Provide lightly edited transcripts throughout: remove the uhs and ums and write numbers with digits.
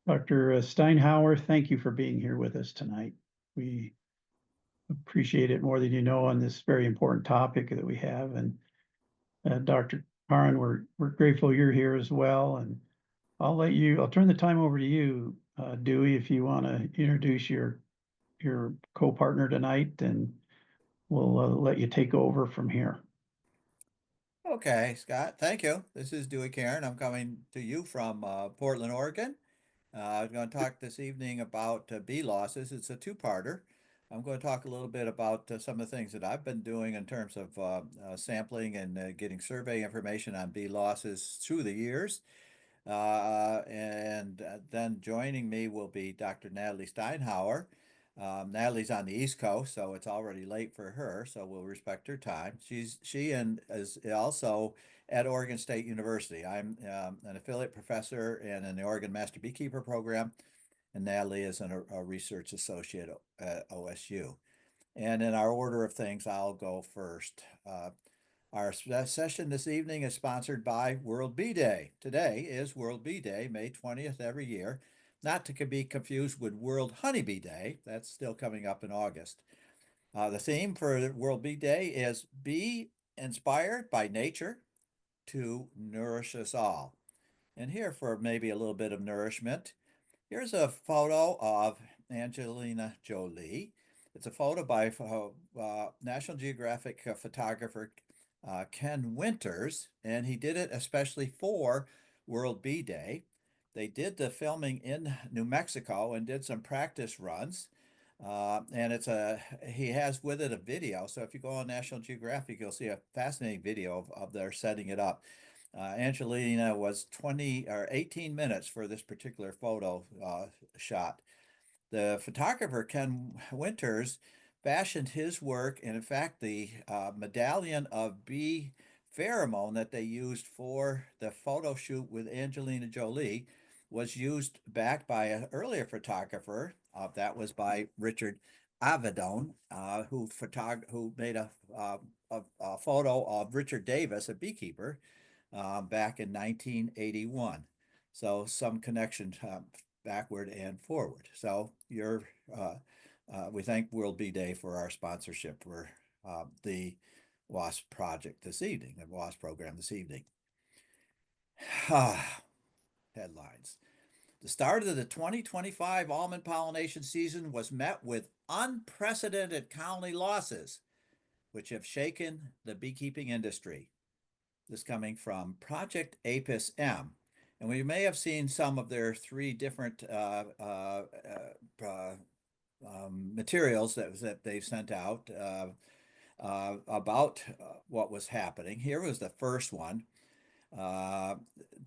Dr. Steinhauer, thank you for being here with us tonight. We appreciate it more than you know on this very important topic that we have. And Dr. Caron, we're grateful you're here as well. And I'll turn the time over to you, Dewey, if you want to introduce your co-partner tonight, and we'll let you take over from here. Okay, Scott, thank you. This is Dewey Caron. I'm coming to you from Portland, Oregon. I'm going to talk this evening about bee losses. It's a two-parter. I'm going to talk a little bit about some of the things that I've been doing in terms of sampling and getting survey information on bee losses through the years. And then joining me will be Dr. Natalie Steinhauer. Natalie's on the East Coast, so it's already late for her, so we'll respect her time. She is also at Oregon State University. I'm an affiliate professor and in the Oregon Master Beekeeper program, and Natalie is a research associate at OSU. And in our order of things, I'll go first. Our session this evening is sponsored by World Bee Day. Today is World Bee Day, May 20th every year, not to be confused with World Honeybee Day. That's still coming up in August. The theme for World Bee Day is Be Inspired by Nature to Nourish Us All. And here for maybe a little bit of nourishment, here's a photo of Angelina Jolie. It's a photo by National Geographic photographer Ken Winters, and he did it especially for World Bee Day. They did the filming in New Mexico and did some practice runs. And he has with it a video. So if you go on National Geographic, you'll see a fascinating video of their setting it up. Angelina was 20 or 18 minutes for this particular photo shot. The photographer, Ken Winters, fashioned his work, and in fact, the medallion of bee pheromone that they used for the photo shoot with Angelina Jolie was used back by an earlier photographer. That was by Richard Avedon, who made a photo of Richard Davis, a beekeeper, back in 1981. So some connection backward and forward. So we thank World Bee Day for our sponsorship for the WASP project this evening, the WASP program this evening. Headlines. The start of the 2025 almond pollination season was met with unprecedented colony losses, which have shaken the beekeeping industry. This coming from Project Apis M. And we may have seen some of their three different materials that they've sent out about what was happening. Here was the first one.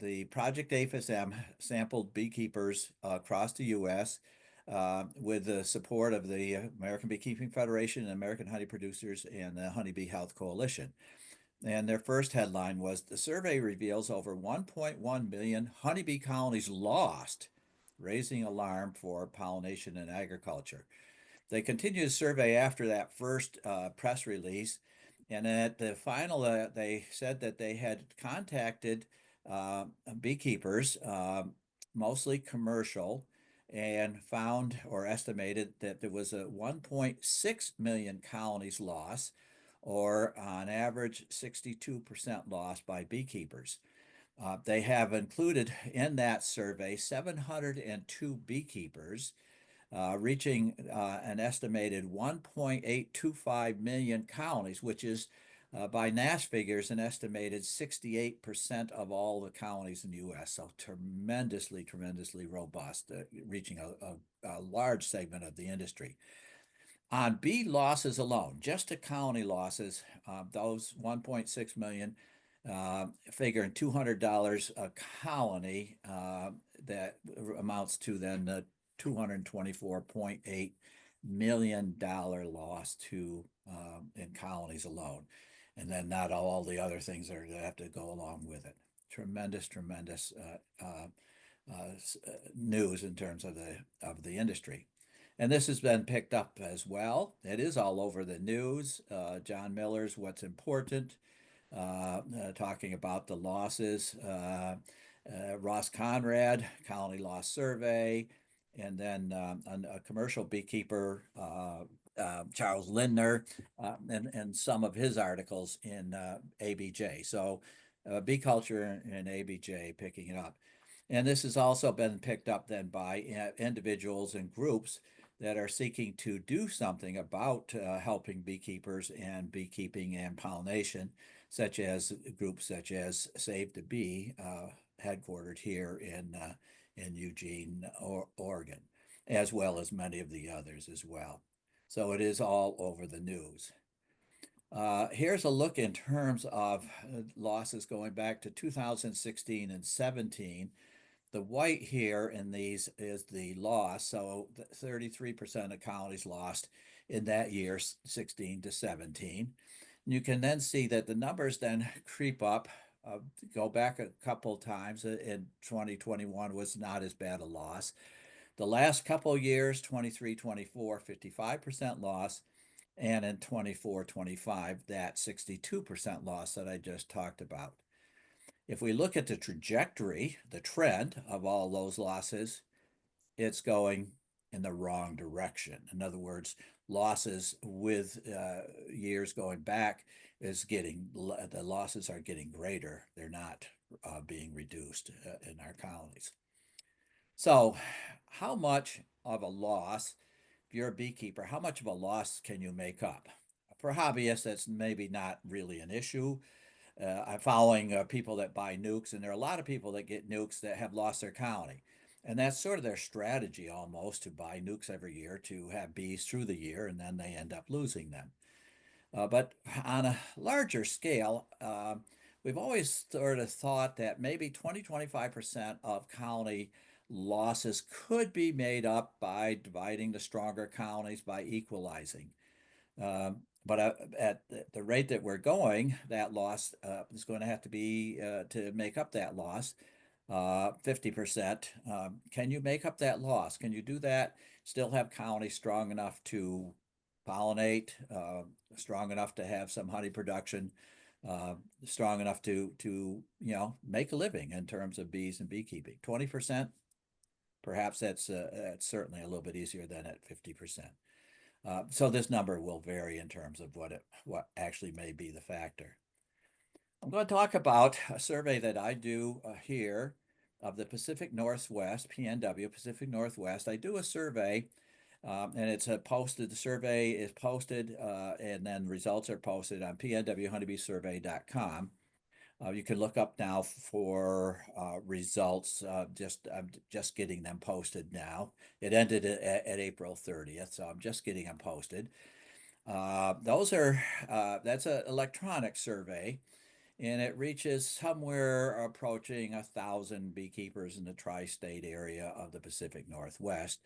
The Project Apis M sampled beekeepers across the U.S. With the support of the American Beekeeping Federation and American Honey Producers and the Honeybee Health Coalition. And their first headline was, the survey reveals over 1.1 million honeybee colonies lost, raising alarm for pollination and agriculture. They continued the survey after that first press release. And at the final, they said that they had contacted beekeepers, mostly commercial, and found or estimated that there was a 1.6 million colonies loss, or on average 62% loss by beekeepers. They have included in that survey 702 beekeepers, reaching an estimated 1.825 million colonies, which is by NASS figures, an estimated 68% of all the colonies in the U.S. So tremendously, tremendously robust, reaching a large segment of the industry. On bee losses alone, just the colony losses, those 1.6 million, figuring $200 a colony, that amounts to then $224.8 million loss to in colonies alone. And then not all the other things that have to go along with it. Tremendous, tremendous news in terms of the industry. And this has been picked up as well. It is all over the news. John Miller's What's Important, talking about the losses. Ross Conrad, Colony Loss Survey, and then a commercial beekeeper, Charles Lindner, and some of his articles in ABJ. So bee culture and ABJ picking it up. And this has also been picked up then by individuals and groups that are seeking to do something about helping beekeepers and beekeeping and pollination, such as groups such as Save the Bee, headquartered here in Eugene, Oregon, as well as many of the others as well. So it is all over the news. Here's a look in terms of losses going back to 2016 and 17. The white here in these is the loss, so 33% of colonies lost in that year, 16 to 17. And you can then see that the numbers then creep up, go back a couple times. In 2021 was not as bad a loss. The last couple years, 23, 24, 55% loss, and in 24, 25, that 62% loss that I just talked about. If we look at the trajectory, the trend of all those losses, it's going in the wrong direction. In other words, losses with years going back the losses are getting greater. They're not being reduced in our colonies. So how much of a loss, if you're a beekeeper, how much of a loss can you make up? For hobbyists, that's maybe not really an issue. I'm following people that buy nukes, and there are a lot of people that get nukes that have lost their colony. And that's sort of their strategy almost, to buy nukes every year to have bees through the year, and then they end up losing them. But on a larger scale, we've always sort of thought that maybe 20-25% of colony losses could be made up by dividing the stronger colonies by equalizing. But at the rate that we're going, that loss is going to have to be to make up that loss, 50%. Can you make up that loss? Can you do that? Still have colonies strong enough to pollinate, strong enough to have some honey production, strong enough to make a living in terms of bees and beekeeping. 20%, perhaps that's certainly a little bit easier than at 50%. So this number will vary in terms of what actually may be the factor. I'm going to talk about a survey that I do here of the Pacific Northwest, PNW, Pacific Northwest. I do a survey, and it's posted. The survey is posted, and then results are posted on pnwhoneybeesurvey.com. You can look up now for results. I'm just getting them posted now. It ended at April 30th, so I'm just getting them posted. That's an electronic survey, and it reaches somewhere approaching 1,000 beekeepers in the tri-state area of the Pacific Northwest.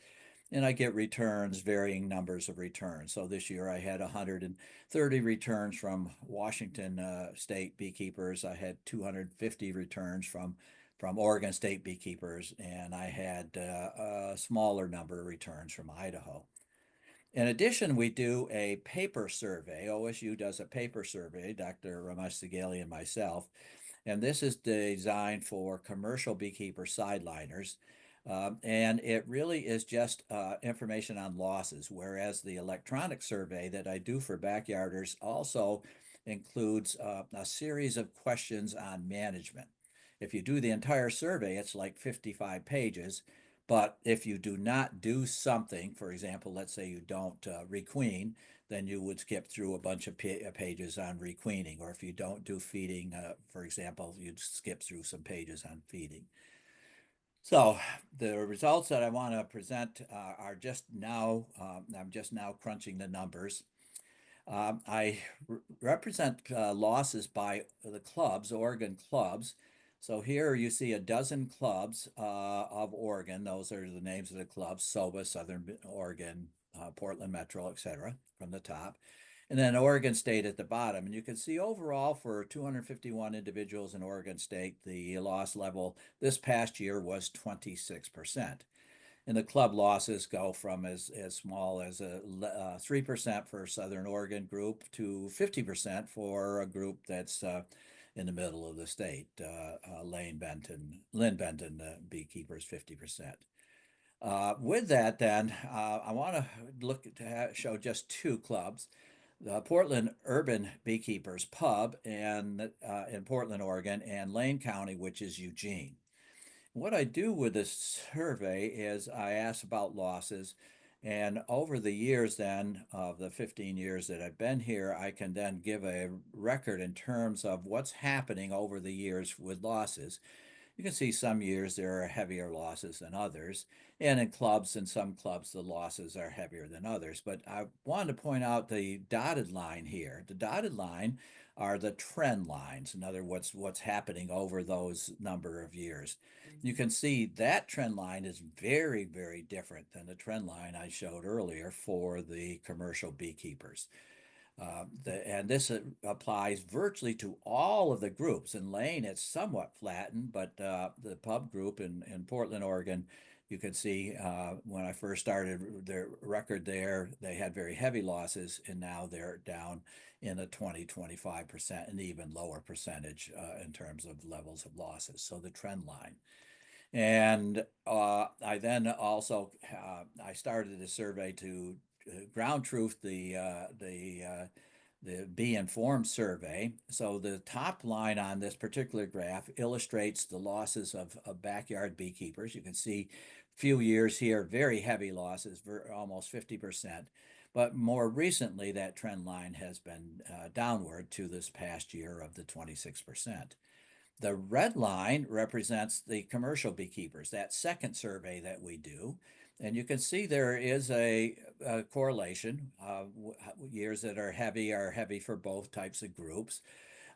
And I get returns, varying numbers of returns. So this year I had 130 returns from Washington state beekeepers. I had 250 returns from Oregon state beekeepers, and I had a smaller number of returns from Idaho. In addition, we do a paper survey. OSU does a paper survey, Dr. Ramesh Sigali and myself, and this is designed for commercial beekeeper sideliners. And it really is just information on losses, whereas the electronic survey that I do for backyarders also includes a series of questions on management. If you do the entire survey, it's like 55 pages. But if you do not do something, for example, let's say you don't requeen, then you would skip through a bunch of pages on requeening. Or if you don't do feeding, for example, you'd skip through some pages on feeding. So the results that I want to present are just now, I'm just now crunching the numbers. I represent losses by the clubs, Oregon clubs. So here you see a dozen clubs of Oregon. Those are the names of the clubs: SOBA, Southern Oregon, Portland Metro, etc. from the top. And then Oregon State at the bottom. And you can see overall for 251 individuals in Oregon State, the loss level this past year was 26%. And the club losses go from as small as 3% for Southern Oregon group to 50% for a group that's in the middle of the state. Lynn Benton, beekeepers, 50%. With that, then, I want to show just two clubs. The Portland Urban Beekeepers Pub in Portland, Oregon, and Lane County, which is Eugene. What I do with this survey is I ask about losses, and over the years then, of the 15 years that I've been here, I can then give a record in terms of what's happening over the years with losses. You can see some years there are heavier losses than others, and in some clubs, the losses are heavier than others. But I wanted to point out the dotted line here. The dotted line are the trend lines. In other words, what's happening over those number of years. You can see that trend line is very, very different than the trend line I showed earlier for the commercial beekeepers. And this applies virtually to all of the groups. In Lane, it's somewhat flattened, but the pub group in Portland, Oregon, you can see when I first started their record there, they had very heavy losses, and now they're down in the 20-25% and even lower percentage in terms of levels of losses. So the trend line. And I then also I started a survey to ground truth the Bee Informed survey. So the top line on this particular graph illustrates the losses of backyard beekeepers. You can see few years here, very heavy losses, almost 50%. But more recently, that trend line has been downward to this past year of the 26%. The red line represents the commercial beekeepers, that second survey that we do. And you can see there is a correlation. Years that are heavy for both types of groups.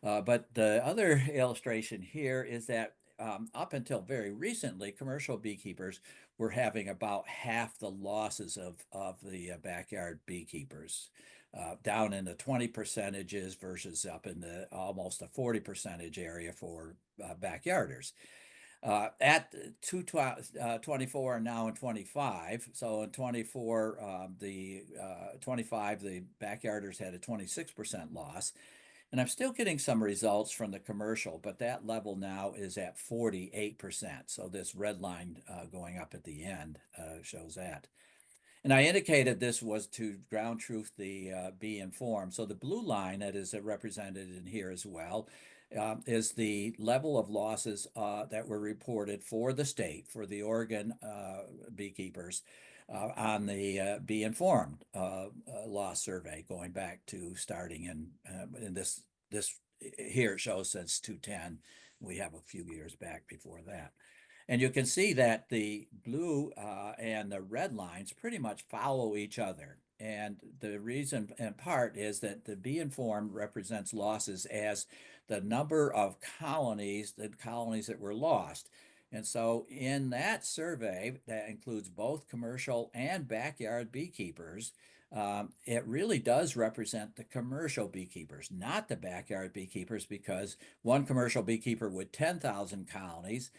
But the other illustration here is that up until very recently, commercial beekeepers were having about half the losses of the backyard beekeepers. Down in the 20 percentages versus up in the almost a 40 percentage area for backyarders. At 24 and now in 25. So in 24, the 25, the backyarders had a 26% loss. And I'm still getting some results from the commercial, but that level now is at 48%. So this red line going up at the end shows that. And I indicated this was to ground truth the Bee Informed. So the blue line that is represented in here as well is the level of losses that were reported for the state, for the Oregon beekeepers on the Bee Informed loss survey, going back to starting in this here it shows since 2010. We have a few years back before that. And you can see that the blue and the red lines pretty much follow each other. And the reason in part is that the Bee Informed represents losses as the number of colonies, the colonies that were lost. And so in that survey, that includes both commercial and backyard beekeepers, it really does represent the commercial beekeepers, not the backyard beekeepers, because one commercial beekeeper with 10,000 colonies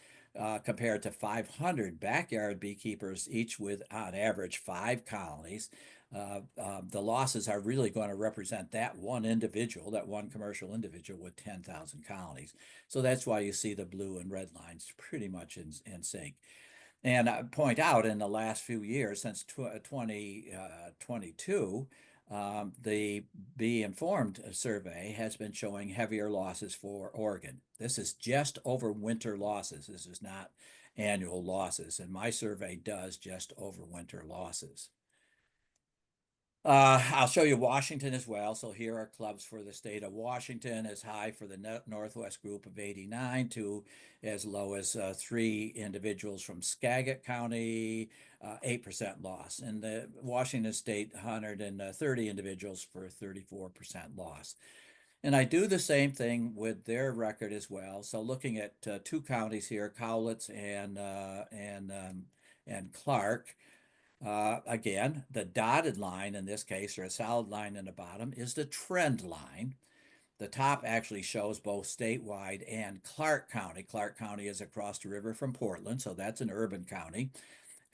compared to 500 backyard beekeepers, each with on average 5 colonies. The losses are really going to represent that one individual, that one commercial individual with 10,000 colonies. So that's why you see the blue and red lines pretty much in sync. And I point out in the last few years, since 2022, the Bee Informed survey has been showing heavier losses for Oregon. This is just over winter losses. This is not annual losses. And my survey does just over winter losses. I'll show you Washington as well. So here are clubs for the state of Washington, as high for the Northwest group of 89 to as low as 3 individuals from Skagit County, 8% loss. And the Washington State, 130 individuals for 34% loss. And I do the same thing with their record as well. So looking at 2 counties here, Cowlitz and Clark. Again, the dotted line in this case, or a solid line in the bottom, is the trend line. The top actually shows both statewide and Clark County. Clark County is across the river from Portland, so that's an urban county.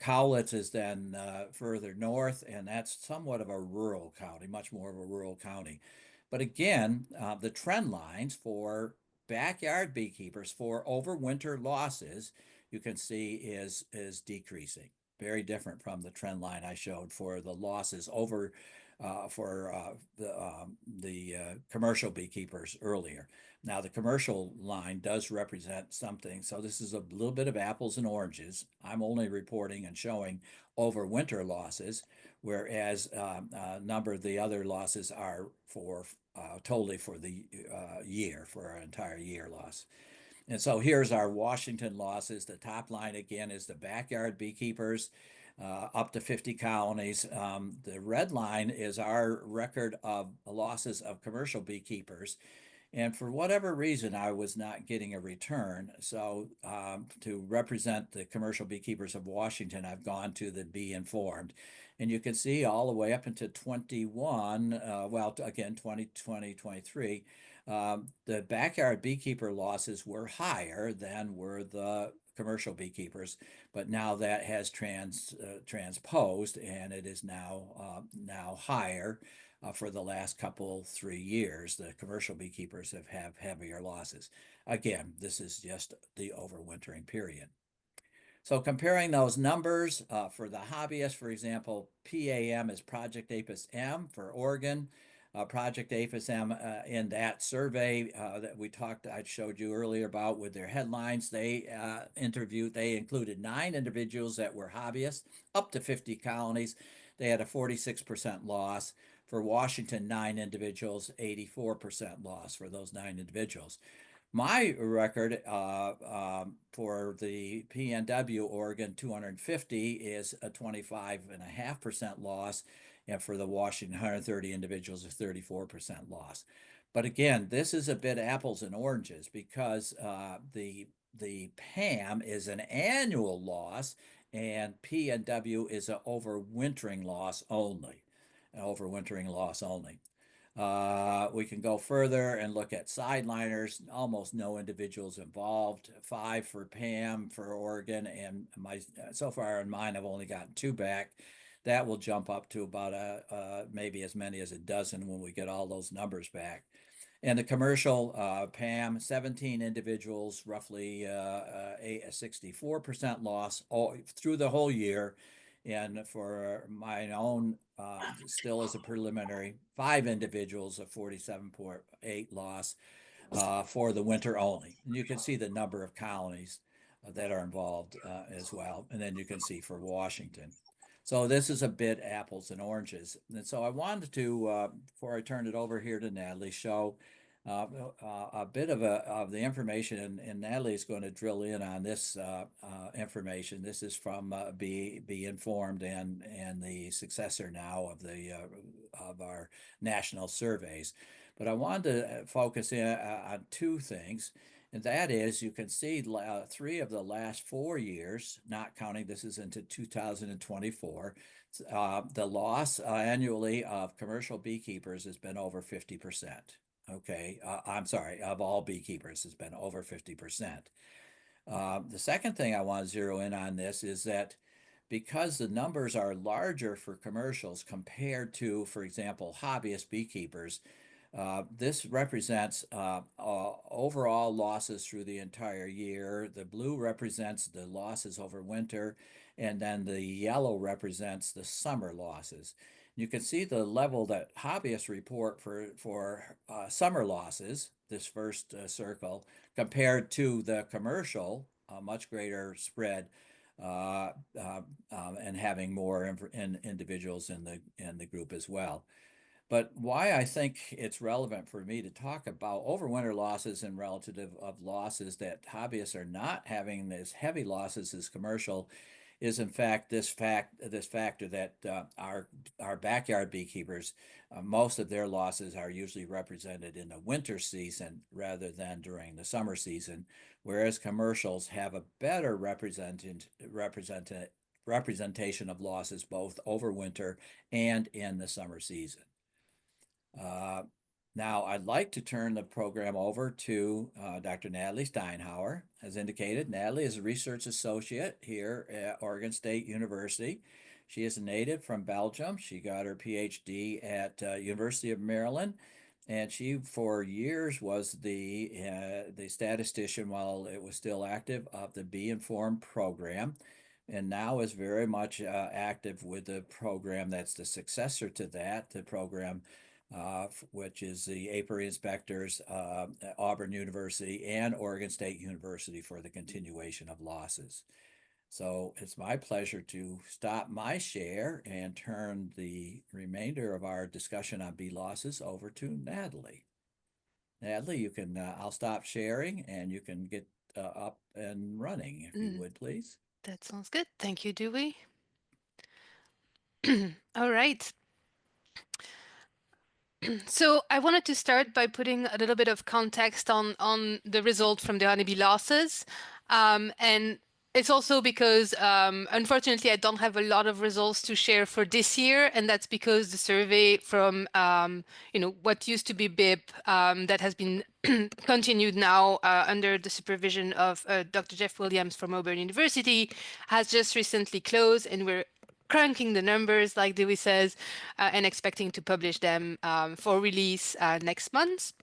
Cowlitz is then further north, and that's somewhat of a rural county, much more of a rural county. But again, the trend lines for backyard beekeepers for overwinter losses, you can see is decreasing. Very different from the trend line I showed for the losses over for the commercial beekeepers earlier. Now, the commercial line does represent something. So this is a little bit of apples and oranges. I'm only reporting and showing overwinter losses, whereas a number of the other losses are for totally for the year, for our entire year loss. And so here's our Washington losses. The top line again is the backyard beekeepers, up to 50 colonies. The red line is our record of losses of commercial beekeepers. And for whatever reason, I was not getting a return. So to represent the commercial beekeepers of Washington, I've gone to the Bee Informed. And you can see all the way up into 21, well, again, 2020, 23, the backyard beekeeper losses were higher than were the commercial beekeepers, but now that has transposed, and it is now higher. For the last 3 years, the commercial beekeepers have heavier losses. Again, this is just the overwintering period. So comparing those numbers for the hobbyists, for example, PAM is Project Apis M for Oregon. Project Apis M in that survey that I showed you earlier about with their headlines, they included 9 individuals that were hobbyists, up to 50 colonies. They had a 46% loss. For Washington, 9 individuals, 84% loss for those 9 individuals. My record for the PNW Oregon 250 is a 25.5% loss, and for the Washington 130 individuals, a 34% loss. But again, this is a bit apples and oranges because the PAM is an annual loss, and PNW is an overwintering loss only. We can go further and look at sideliners. Almost no individuals involved. 5 for PAM for Oregon, and so far in mine I've only gotten 2 back. That will jump up to about maybe as many as a dozen when we get all those numbers back. And the commercial PAM, 17 individuals, roughly a 64% loss through the whole year. And for my own, still as a preliminary, 5 individuals, a 47.8 loss for the winter only. And you can see the number of colonies that are involved as well. And then you can see for Washington. So this is a bit apples and oranges. And so I wanted to, before I turn it over here to Natalie, show a bit of the information, and Natalie is going to drill in on this information. This is from Be Informed and the successor now of our national surveys. But I wanted to focus in on 2 things. And that is, you can see 3 of the last 4 years, not counting this is into 2024, the loss annually of commercial beekeepers has been over 50%. Okay, I'm sorry, of all beekeepers has been over 50%. The second thing I want to zero in on this is that because the numbers are larger for commercials compared to, for example, hobbyist beekeepers, this represents overall losses through the entire year. The blue represents the losses over winter, and then the yellow represents the summer losses. You can see the level that hobbyists report for summer losses, this first circle, compared to the commercial, a much greater spread, and having more individuals in the group as well. But why I think it's relevant for me to talk about overwinter losses and relative of losses that hobbyists are not having as heavy losses as commercial is in fact this factor that our backyard beekeepers, most of their losses are usually represented in the winter season rather than during the summer season, whereas commercials have a better representation of losses both over winter and in the summer season. Now, I'd like to turn the program over to Dr. Natalie Steinhauer. As indicated, Natalie is a research associate here at Oregon State University. She is a native from Belgium. She got her PhD at University of Maryland, And she, for years, was the statistician while it was still active of the Be Informed program, and now is very much active with the program that's the successor to that, the program which is the apiary inspectors, Auburn University and Oregon State University for the continuation of losses. So it's my pleasure to stop my share and turn the remainder of our discussion on bee losses over to Natalie. Natalie, you can, I'll stop sharing and you can get up and running if you would, please. That sounds good. Thank you, Dewey. All right. So I wanted to start by putting a little bit of context on the result from the honeybee losses. And it's also because, unfortunately, I don't have a lot of results to share for this year, and that's because the survey from, what used to be BIP, that has been continued now under the supervision of Dr. Jeff Williams from Auburn University, has just recently closed, and we're cranking the numbers, like Dewey says, and expecting to publish them for release next month.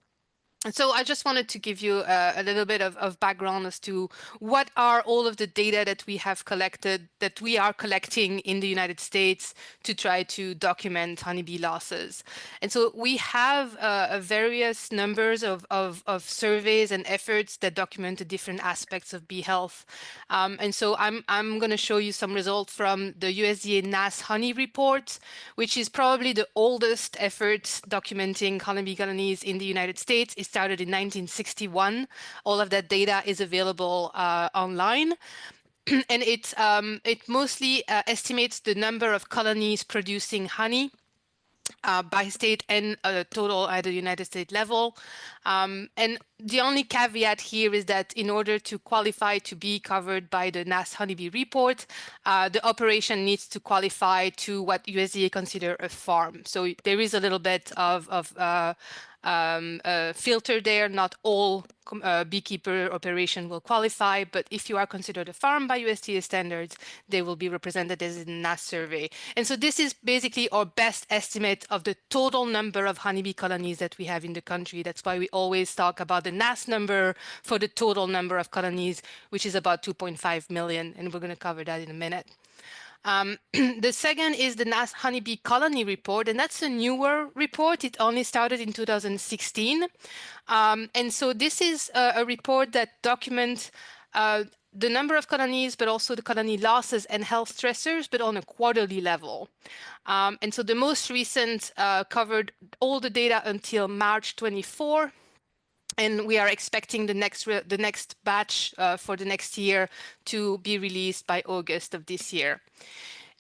And so I just wanted to give you a little bit of background as to what are all of the data that we have collected, that we are collecting in the United States to try to document honeybee losses. And so we have various numbers of surveys and efforts that document the different aspects of bee health. And so I'm going to show you some results from the USDA NAS honey report, which is probably the oldest effort documenting honeybee colonies in the United States. It started in 1961. All of that data is available online. And it mostly estimates the number of colonies producing honey by state and total at the United States level. And the only caveat here is that in order to qualify to be covered by the NAS honeybee report, the operation needs to qualify to what USDA consider a farm. So there is a little bit of filter there. Not all beekeeper operation will qualify, but if you are considered a farm by USDA standards, they will be represented as in the NAS survey. And so this is basically our best estimate of the total number of honeybee colonies that we have in the country. That's why we always talk about the NAS number for the total number of colonies, which is about 2.5 million, and we're going to cover that in a minute. The second is the NAS honeybee colony report, and that's a newer report. It only started in 2016. And so this is a report that documents the number of colonies, but also the colony losses and health stressors, but on a quarterly level. And so the most recent covered all the data until March 24. And we are expecting the next batch for the next year to be released by August of this year.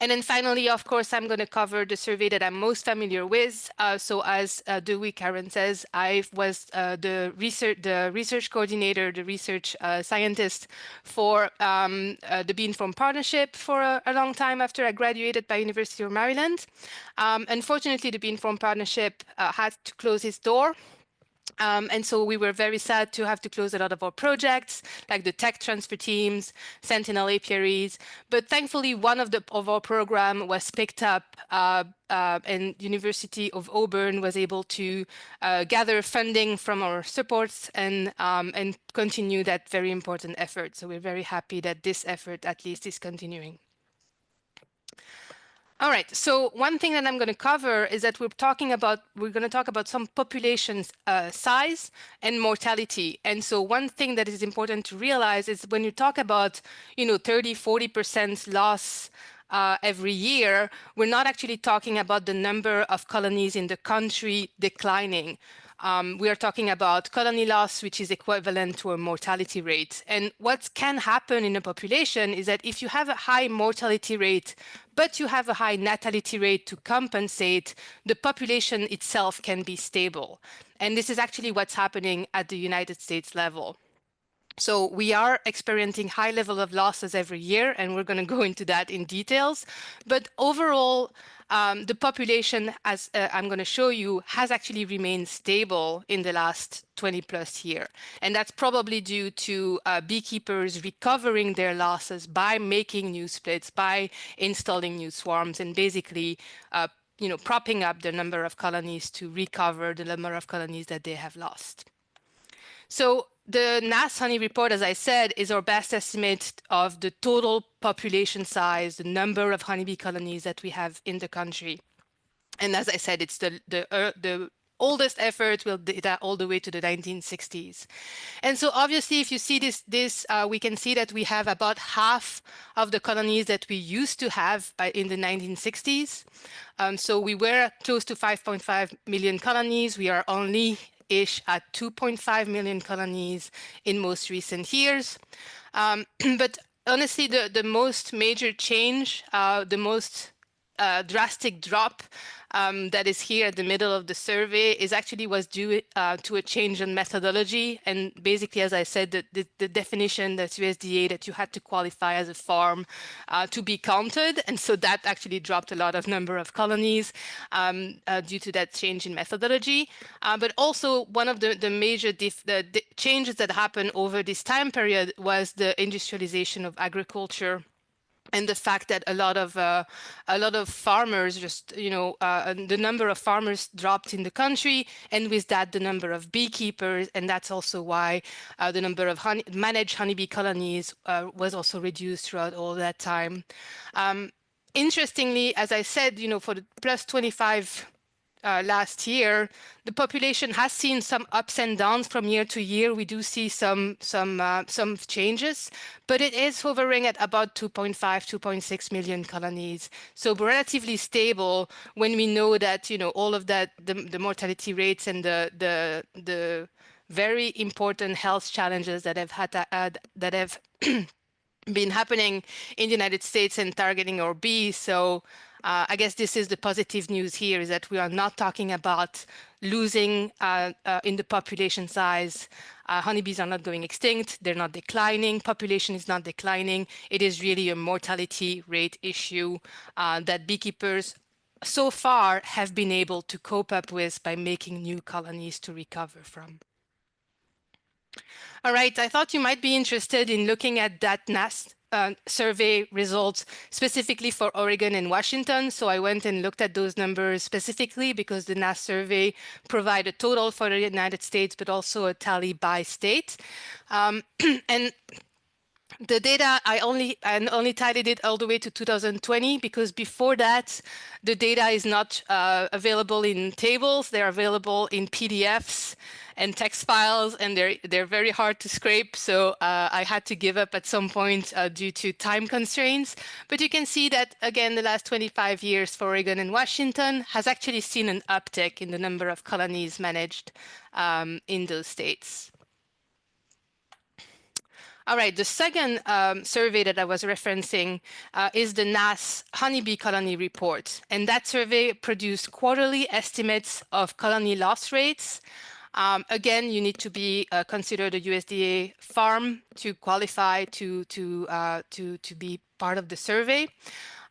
And then finally, of course, I'm going to cover the survey that I'm most familiar with. So as Dewey Caron says, I was the research coordinator, the research scientist for the Bee Informed Partnership for a long time after I graduated by University of Maryland. Unfortunately, the Bee Informed Partnership had to close its door. And so we were very sad to have to close a lot of our projects, like the tech transfer teams, Sentinel apiaries. But thankfully, one of our program was picked up, and University of Auburn was able to gather funding from our supports and continue that very important effort. So we're very happy that this effort at least is continuing. All right, so one thing that I'm going to cover is that we're going to talk about some population size and mortality. And so one thing that is important to realize is when you talk about, 30-40% loss every year, we're not actually talking about the number of colonies in the country declining. We are talking about colony loss, which is equivalent to a mortality rate. And what can happen in a population is that if you have a high mortality rate, but you have a high natality rate to compensate, the population itself can be stable. And this is actually what's happening at the United States level. So we are experiencing high level of losses every year, and we're going to go into that in details. But overall, the population, as I'm going to show you, has actually remained stable in the last 20 plus year. And that's probably due to beekeepers recovering their losses by making new splits, by installing new swarms, and basically propping up the number of colonies to recover the number of colonies that they have lost. So the NAS honey report, as I said, is our best estimate of the total population size, the number of honeybee colonies that we have in the country. And as I said, it's the oldest effort with data all the way to the 1960s. And so obviously, if you see this, we can see that we have about half of the colonies that we used to have in the 1960s. So we were close to 5.5 million colonies. We are only ish at 2.5 million colonies in most recent years. But honestly, the most major change, the most drastic drop that is here at the middle of the survey was due to a change in methodology. And basically, as I said, the definition that USDA that you had to qualify as a farm to be counted. And so that actually dropped a lot of number of colonies due to that change in methodology. But also one of the major changes that happened over this time period was the industrialization of agriculture. And the fact that a lot of farmers the number of farmers dropped in the country, and with that the number of beekeepers, and that's also why the number of managed honeybee colonies was also reduced throughout all that time. Interestingly, as I said, for the plus 25 last year, the population has seen some ups and downs from year to year. We do see some changes, but it is hovering at about 2.5, 2.6 million colonies. So relatively stable when we know that all of that, the mortality rates and the very important health challenges that have been happening in the United States and targeting our bees. So I guess this is the positive news here, is that we are not talking about losing in the population size. Honeybees are not going extinct. They're not declining. Population is not declining. It is really a mortality rate issue that beekeepers so far have been able to cope up with by making new colonies to recover from. All right, I thought you might be interested in looking at that NAS survey results specifically for Oregon and Washington. So I went and looked at those numbers specifically because the NAS survey provide a total for the United States, but also a tally by state. And the data, I only tidied it all the way to 2020 because before that, the data is not available in tables. They're available in PDFs and text files, and they're very hard to scrape. So I had to give up at some point due to time constraints. But you can see that, again, the last 25 years for Oregon and Washington has actually seen an uptick in the number of colonies managed in those states. All right, the second survey that I was referencing is the NAS Honeybee Colony Report. And that survey produced quarterly estimates of colony loss rates. Again, you need to be considered a USDA farm to qualify to be part of the survey.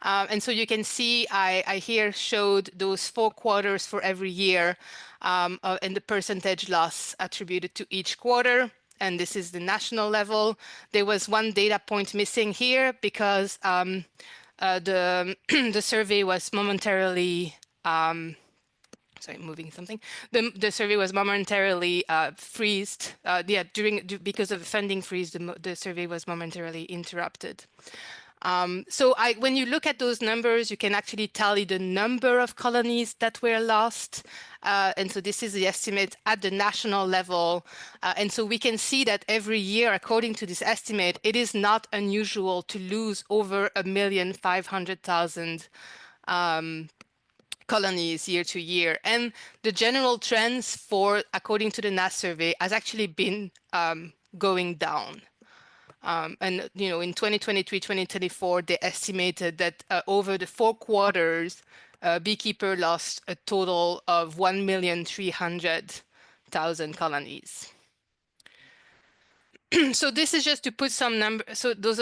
And so you can see I here showed those 4 quarters for every year and the percentage loss attributed to each quarter. And this is the national level. There was one data point missing here because the survey was momentarily sorry, moving something. The survey was momentarily freezed. Because of the funding freeze, the survey was momentarily interrupted. So when you look at those numbers, you can actually tally the number of colonies that were lost. And so this is the estimate at the national level. And so we can see that every year, according to this estimate, it is not unusual to lose over 1,500,000 colonies year to year. And the general trends according to the NAS survey, has actually been going down. And in 2023, 2024, they estimated that over the 4 quarters, Beekeeper lost a total of 1,300,000 colonies. So this is just to put some numbers, so those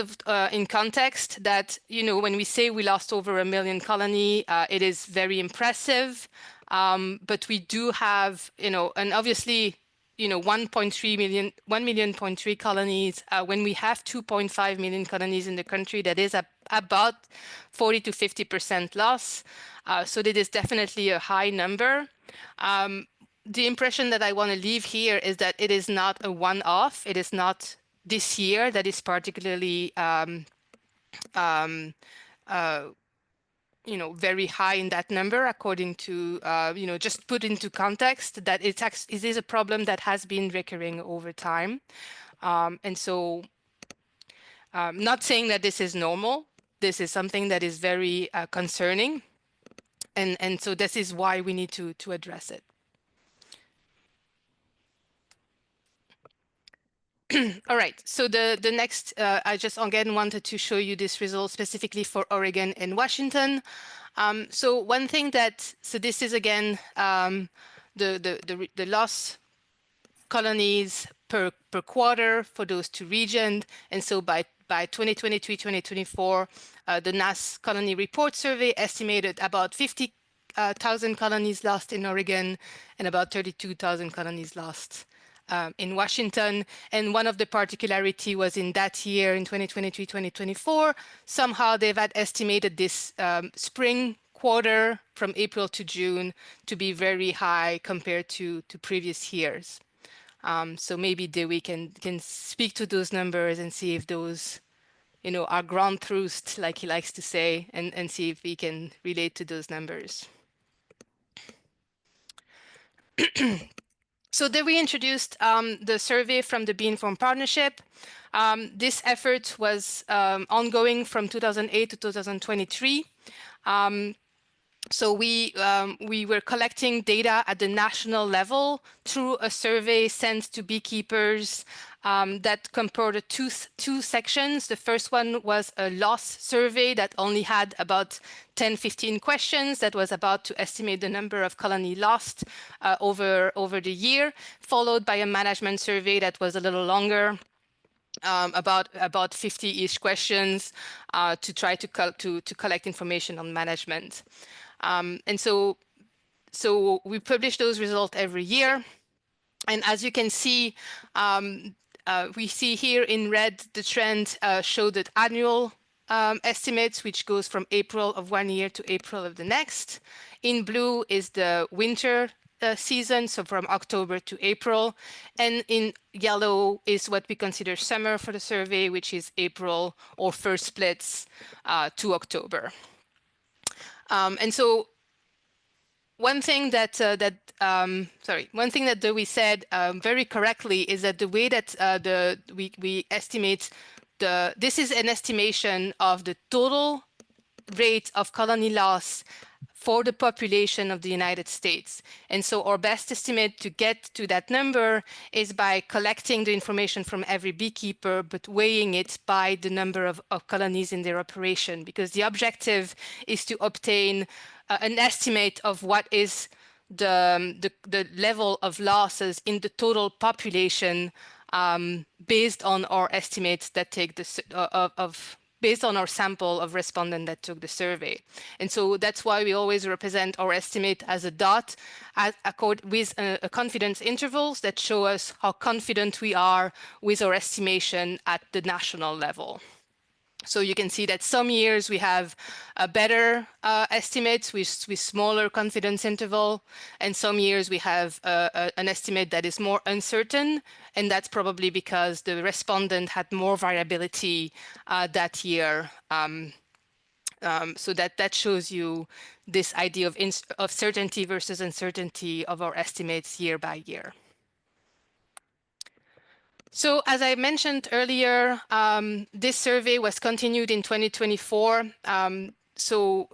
in context that, when we say we lost over 1 million colony, it is very impressive. But we do have, and obviously, 1.3 million colonies. When we have 2.5 million colonies in the country, that is about 40 to 50% loss. So that is definitely a high number. The impression that I want to leave here is that it is not a one-off. It is not this year that is particularly very high in that number, according to, just put into context that it is a problem that has been recurring over time. And so not saying that this is normal, this is something that is very concerning. And so this is why we need to address it. All right, so the next, I just again wanted to show you this result specifically for Oregon and Washington. So one thing so this is again the loss colonies per quarter for those two regions. And so by 2023-2024, the NAS Colony Report Survey estimated about 50,000 colonies lost in Oregon and about 32,000 colonies lost in Washington. And one of the particularity was in that year, in 2023-2024, somehow they've had estimated this spring quarter from April to June to be very high compared to previous years. So maybe Dewey can speak to those numbers and see if those, are ground truths, like he likes to say, and see if we can relate to those numbers. So Dewey introduced the survey from the Bee Informed Partnership. This effort was ongoing from 2008 to 2023. So we were collecting data at the national level through a survey sent to beekeepers that compared two sections. The first one was a loss survey that only had about 10-15 questions that was about to estimate the number of colony lost over the year, followed by a management survey that was a little longer, about 50-ish questions to try to collect information on management. And so we publish those results every year. And as you can see, we see here in red, the trend showed that annual estimates, which goes from April of one year to April of the next. In blue is the winter season, so from October to April. And in yellow is what we consider summer for the survey, which is April or first splits to October. And so one thing that Dewey said very correctly is that the way that we estimate this is an estimation of the total rate of colony loss for the population of the United States. And so our best estimate to get to that number is by collecting the information from every beekeeper, but weighing it by the number of colonies in their operation, because the objective is to obtain an estimate of what is the level of losses in the total population based on our estimates that take based on our sample of respondents that took the survey. And so that's why we always represent our estimate as a dot with a confidence intervals that show us how confident we are with our estimation at the national level. So you can see that some years we have a better estimates with smaller confidence interval, and some years we have an estimate that is more uncertain, and that's probably because the respondent had more variability that year. So that shows you this idea of certainty versus uncertainty of our estimates year by year. So as I mentioned earlier, this survey was continued in 2024. So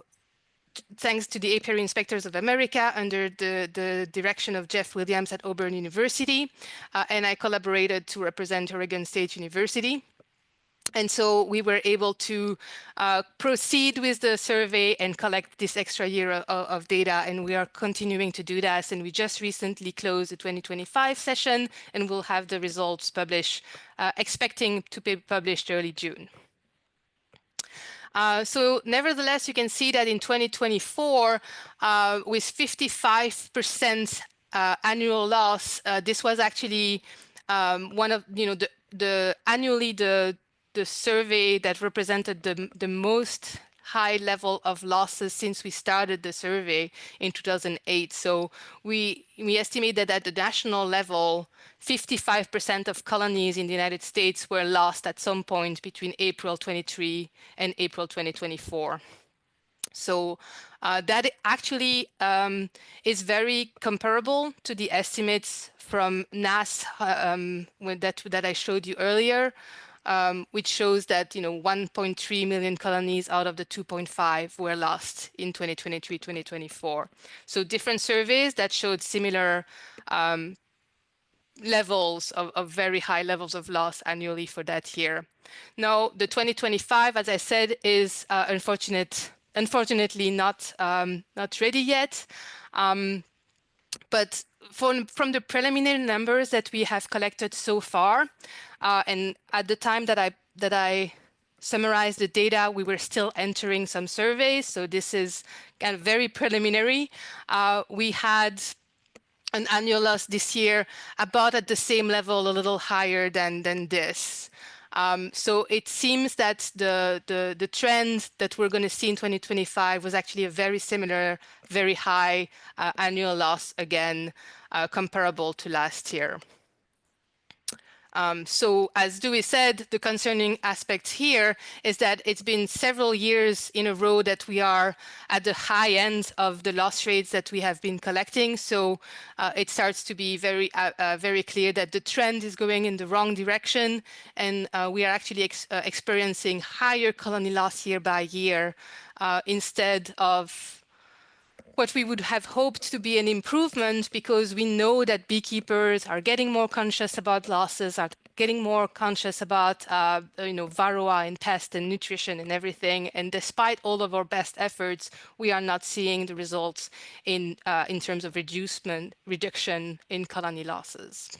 thanks to the Apiary Inspectors of America under the direction of Jeff Williams at Auburn University, and I collaborated to represent Oregon State University. And so we were able to proceed with the survey and collect this extra year of data, and we are continuing to do that. And we just recently closed the 2025 session, and we'll have the results published, expecting to be published early June. So nevertheless, you can see that in 2024, with 55% annual loss, this was actually one of, annually the the survey that represented the most high level of losses since we started the survey in 2008. So we estimate that at the national level, 55% of colonies in the United States were lost at some point between April 23 and April 2024. So that actually is very comparable to the estimates from NAS that I showed you earlier, which shows that 1.3 million colonies out of the 2.5 were lost in 2023-2024. So different surveys that showed similar levels of very high levels of loss annually for that year. Now, the 2025, as I said, is unfortunately not ready yet. But from the preliminary numbers that we have collected so far, and at the time that I summarized the data, we were still entering some surveys, so this is kind of very preliminary. We had an annual loss this year about at the same level, a little higher than this. So it seems that the trend that we're going to see in 2025 was actually a very similar, very high annual loss, again, comparable to last year. So as Dewey said, the concerning aspect here is that it's been several years in a row that we are at the high end of the loss rates that we have been collecting. So it starts to be very clear that the trend is going in the wrong direction, and we are actually experiencing higher colony loss year by year instead of what we would have hoped to be an improvement, because we know that beekeepers are getting more conscious about losses, are getting more conscious about varroa and pest and nutrition and everything. And despite all of our best efforts, we are not seeing the results in terms of reduction in colony losses.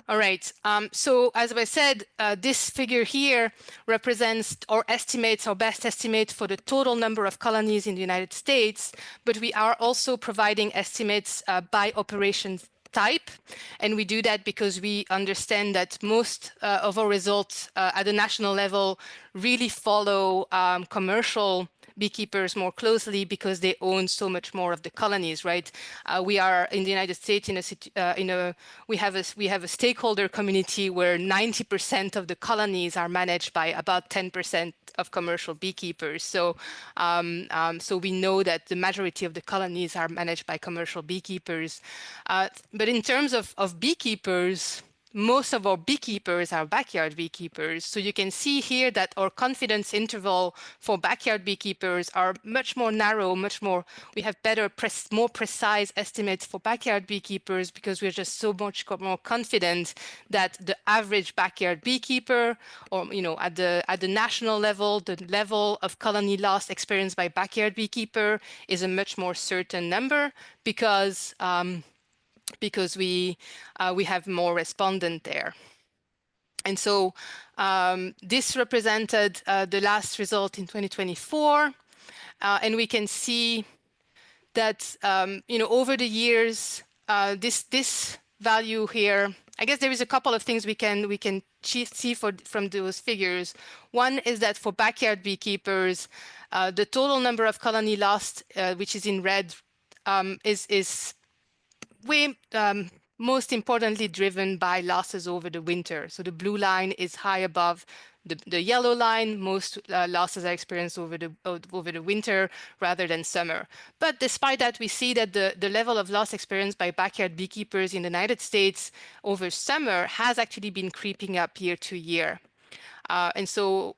All right, so as I said, this figure here represents or estimates our best estimate for the total number of colonies in the United States, but we are also providing estimates by operation type. And we do that because we understand that most of our results at the national level really follow commercial beekeepers more closely because they own so much more of the colonies, right? We are in the United States we have a stakeholder community where 90% of the colonies are managed by about 10% of commercial beekeepers. So we know that the majority of the colonies are managed by commercial beekeepers. But in terms of beekeepers, most of our beekeepers are backyard beekeepers. So you can see here that our confidence interval for backyard beekeepers are much more narrow, we have better, more precise estimates for backyard beekeepers because we're just so much more confident that the average backyard beekeeper, or at the national level, the level of colony loss experienced by backyard beekeeper is a much more certain number because we have more respondent there. And so this represented the last result in 2024. And we can see that, over the years, this value here, I guess there is a couple of things we can see from those figures. One is that for backyard beekeepers, the total number of colony lost, which is in red, is most importantly driven by losses over the winter. So the blue line is high above the yellow line. Most losses are experienced over the winter rather than summer. But despite that, we see that the level of loss experienced by backyard beekeepers in the United States over summer has actually been creeping up year to year. And so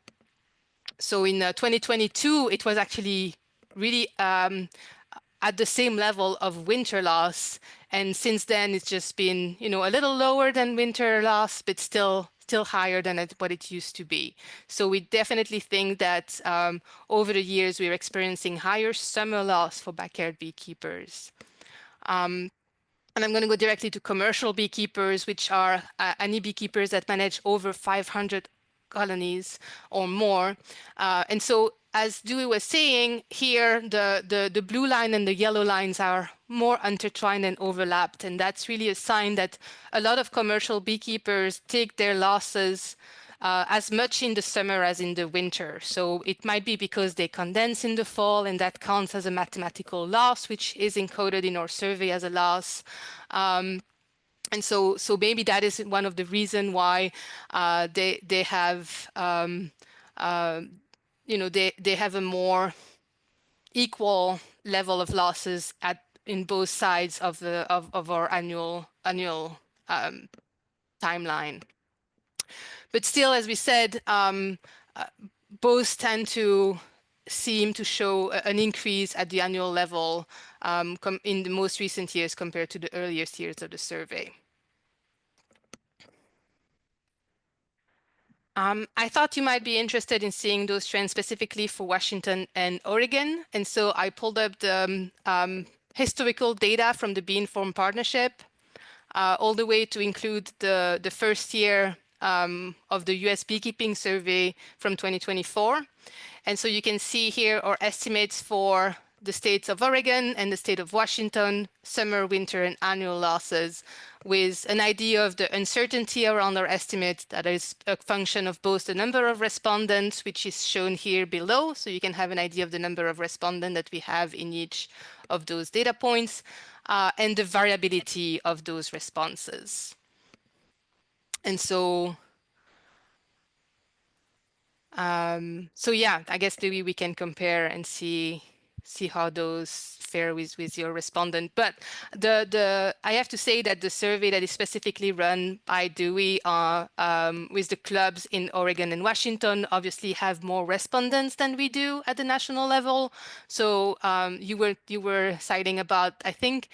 in 2022, it was actually really at the same level of winter loss. And since then, it's just been, a little lower than winter loss, but still higher than what it used to be. So we definitely think that over the years, we're experiencing higher summer loss for backyard beekeepers. And I'm going to go directly to commercial beekeepers, which are any beekeepers that manage over 500 colonies or more. And so as Dewey was saying here, the blue line and the yellow lines are more intertwined and overlapped. And that's really a sign that a lot of commercial beekeepers take their losses as much in the summer as in the winter. So it might be because they condense in the fall, and that counts as a mathematical loss, which is encoded in our survey as a loss. And so maybe that is one of the reasons why they have they have a more equal level of losses in both sides of our annual timeline. But still, as we said, both tend to seem to show an increase at the annual level in the most recent years compared to the earliest years of the survey. I thought you might be interested in seeing those trends specifically for Washington and Oregon. And so I pulled up the historical data from the Bee Informed Partnership, all the way to include the first year of the US beekeeping survey from 2024. And so you can see here our estimates for the states of Oregon and the state of Washington, summer, winter, and annual losses, with an idea of the uncertainty around our estimate that is a function of both the number of respondents, which is shown here below, so you can have an idea of the number of respondents that we have in each of those data points, and the variability of those responses. And so yeah, I guess maybe we can compare and see how those fare with your respondent. But I have to say that the survey that is specifically run by Dewey with the clubs in Oregon and Washington obviously have more respondents than we do at the national level. So you were citing about, I think,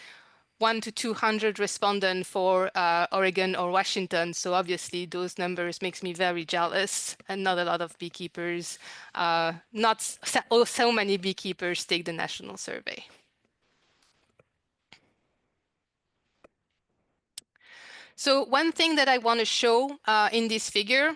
1 to 200 respondents for Oregon or Washington. So obviously those numbers makes me very jealous, and not a lot of beekeepers, not so many beekeepers take the national survey. So one thing that I want to show in this figure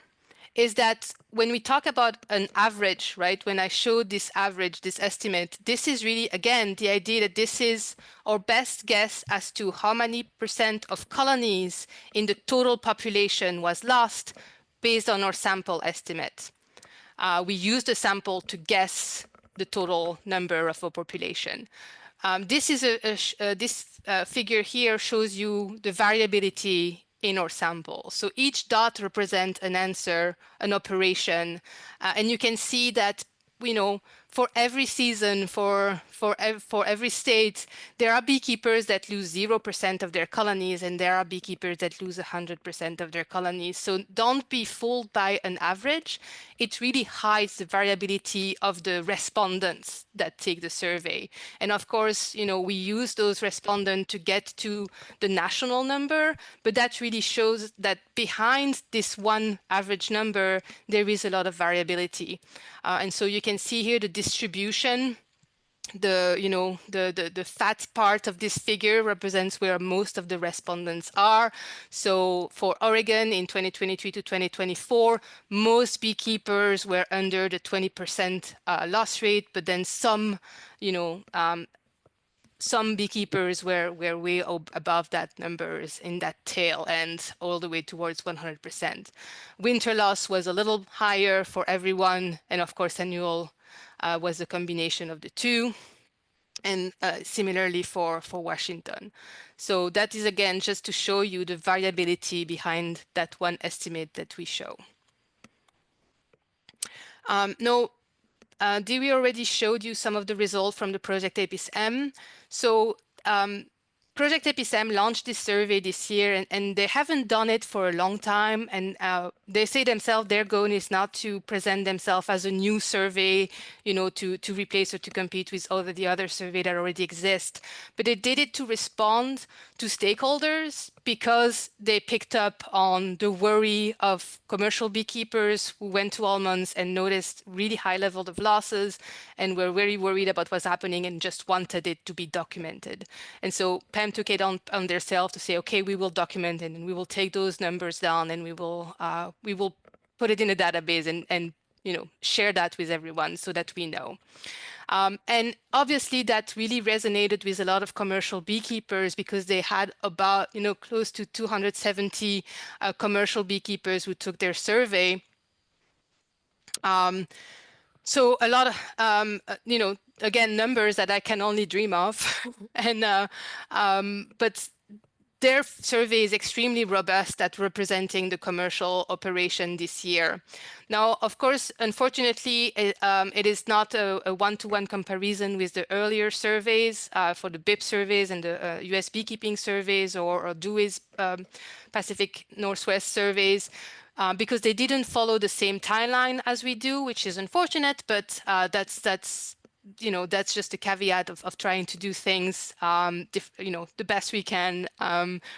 is that when we talk about an average, right, when I showed this average, this estimate, this is really, again, the idea that this is our best guess as to how many % of colonies in the total population was lost based on our sample estimate. We used the sample to guess the total number of our population. This figure here shows you the variability in our sample. So each dot represents an answer, an operation, and you can see that, for every season, for every state, there are beekeepers that lose 0% of their colonies, and there are beekeepers that lose 100% of their colonies. So don't be fooled by an average. It really hides the variability of the respondents that take the survey. And of course, we use those respondents to get to the national number, but that really shows that behind this one average number, there is a lot of variability. And so you can see here the distribution. The fat part of this figure represents where most of the respondents are. So for Oregon in 2023 to 2024, most beekeepers were under the 20% loss rate, but then some beekeepers were way above that numbers in that tail end, all the way towards 100%. Winter loss was a little higher for everyone, and of course annual was a combination of the two, and similarly for Washington. So that is, again, just to show you the variability behind that one estimate that we show. Dewey already showed you some of the results from the Project APIS-M. So Project APIS-M launched this survey this year, and they haven't done it for a long time. And they say themselves their goal is not to present themselves as a new survey, to replace or to compete with all of the other surveys that already exist. But they did it to respond to stakeholders because they picked up on the worry of commercial beekeepers who went to almonds and noticed really high levels of losses and were very worried about what's happening and just wanted it to be documented. And so PEM took it on themselves to say, okay, we will document it and we will take those numbers down and we will put it in a database and share that with everyone so that we know. And obviously that really resonated with a lot of commercial beekeepers because they had about, close to 270 commercial beekeepers who took their survey. So a lot of, again, numbers that I can only dream of. But their survey is extremely robust at representing the commercial operation this year. Now, of course, unfortunately, it is not a one-to-one comparison with the earlier surveys for the BIP surveys and the US beekeeping surveys or Dewey's Pacific Northwest surveys. Because they didn't follow the same timeline as we do, which is unfortunate, but that's just a caveat of trying to do things, the best we can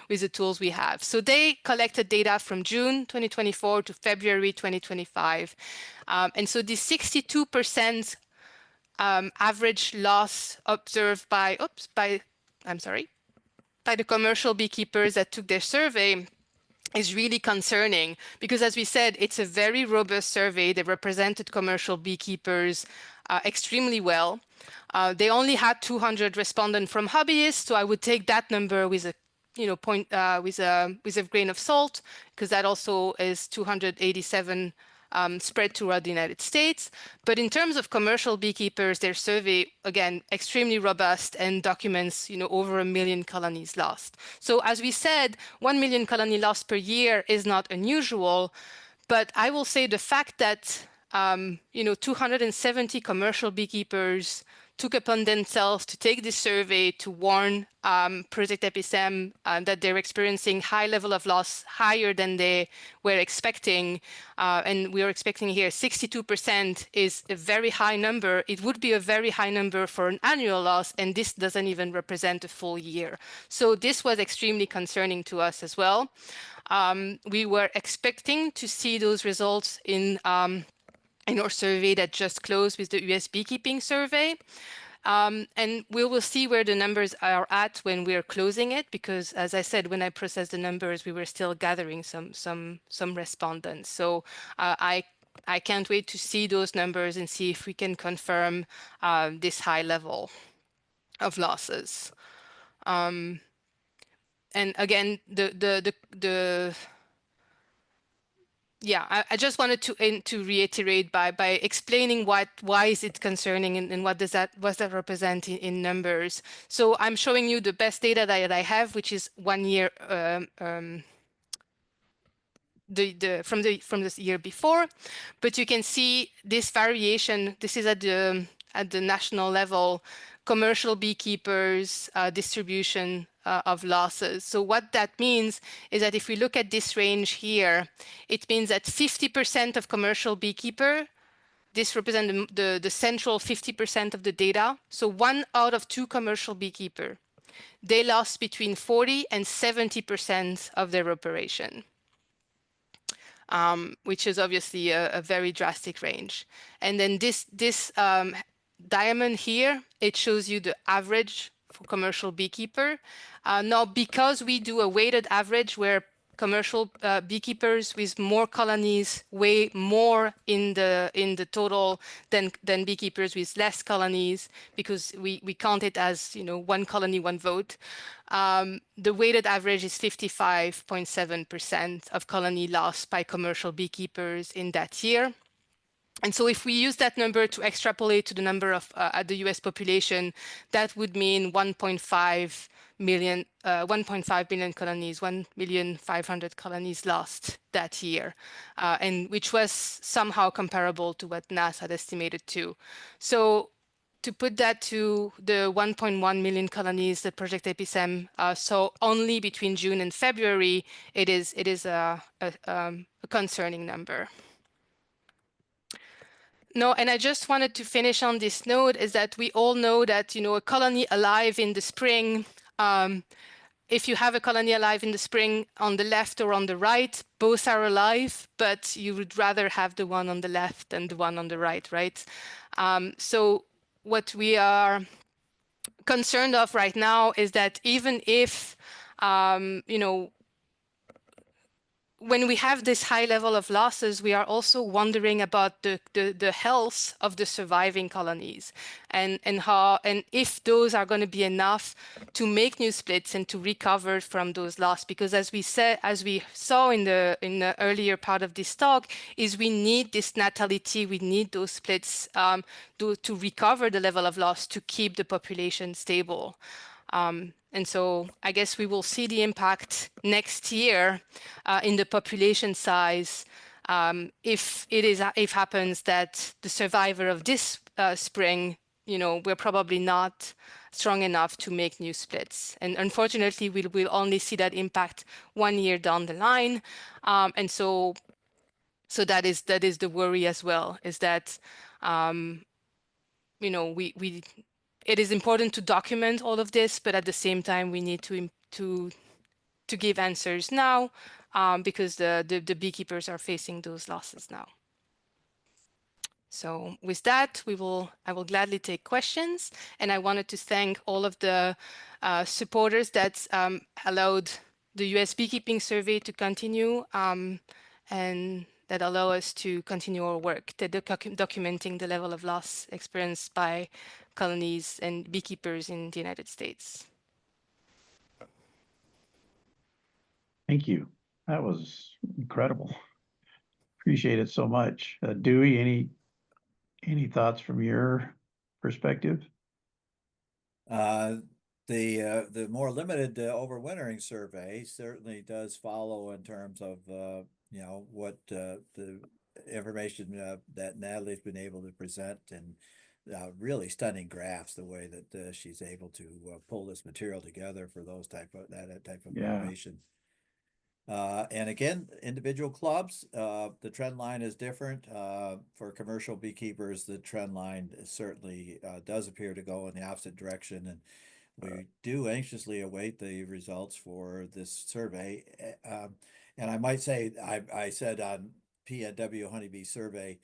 with the tools we have. So they collected data from June 2024 to February 2025. And so the 62% average loss observed by the commercial beekeepers that took their survey is really concerning because, as we said, it's a very robust survey. They represented commercial beekeepers extremely well. They only had 200 respondents from hobbyists, so I would take that number with a with a grain of salt, because that also is 287 spread throughout the United States. But in terms of commercial beekeepers, their survey, again, extremely robust and documents, over 1 million colonies lost. So as we said, 1 million colony lost per year is not unusual, but I will say the fact that 270 commercial beekeepers took upon themselves to take this survey to warn Project Epicem that they're experiencing high level of loss, higher than they were expecting. And we are expecting here 62% is a very high number. It would be a very high number for an annual loss, and this doesn't even represent a full year. So this was extremely concerning to us as well. We were expecting to see those results in our survey that just closed with the US beekeeping survey. And we will see where the numbers are at when we're closing it, because as I said, when I processed the numbers, we were still gathering some respondents. So I can't wait to see those numbers and see if we can confirm this high level of losses. And again, I just wanted to reiterate by explaining why is it concerning and what does that represent in numbers. So I'm showing you the best data that I have, which is 1 year from this year before, but you can see this variation. This is at the national level, commercial beekeepers distribution of losses. So what that means is that if we look at this range here, it means that 50% of commercial beekeeper, this represents the central 50% of the data. So 1 out of 2 commercial beekeeper, they lost between 40 and 70% of their operation. Which is obviously a very drastic range. And then this diamond here, it shows you the average for commercial beekeeper. Now, because we do a weighted average where commercial beekeepers with more colonies weigh more in the total than beekeepers with less colonies, because we count it as 1 colony, 1 vote. The weighted average is 55.7% of colony lost by commercial beekeepers in that year. And so if we use that number to extrapolate to the number of the US population, that would mean 1.5 million colonies, 1,500,000 colonies lost that year, and which was somehow comparable to what NASA had estimated too. So to put that to the 1.1 million colonies that Project Epicem saw only between June and February, it is a concerning number. No, and I just wanted to finish on this note is that we all know that, a colony alive in the spring, if you have a colony alive in the spring on the left or on the right, both are alive, but you would rather have the one on the left than the one on the right, right? So what we are concerned of right now is that even if, when we have this high level of losses, we are also wondering about the health of the surviving colonies and if those are going to be enough to make new splits and to recover from those loss. Because as we saw in the earlier part of this talk, is we need this natality, we need those splits to recover the level of loss to keep the population stable. And so I guess we will see the impact next year in the population size if it happens that the survivor of this spring, we're probably not strong enough to make new splits. And unfortunately, we'll only see that impact 1 year down the line. And so that is the worry as well, is that it is important to document all of this, but at the same time, we need to give answers now because the beekeepers are facing those losses now. So with that, I will gladly take questions, and I wanted to thank all of the supporters that allowed the US Beekeeping Survey to continue and that allow us to continue our work, documenting the level of loss experienced by colonies and beekeepers in the United States. Thank you. That was incredible. Appreciate it so much. Dewey, any thoughts from your perspective? The more limited overwintering survey certainly does follow in terms of what the information that Natalie's been able to present, and really stunning graphs, the way that she's able to pull this material together for that type of information. And again, individual clubs, the trend line is different. For commercial beekeepers, the trend line certainly does appear to go in the opposite direction, and we do anxiously await the results for this survey. And I might say, I said on PNW Honeybee Survey,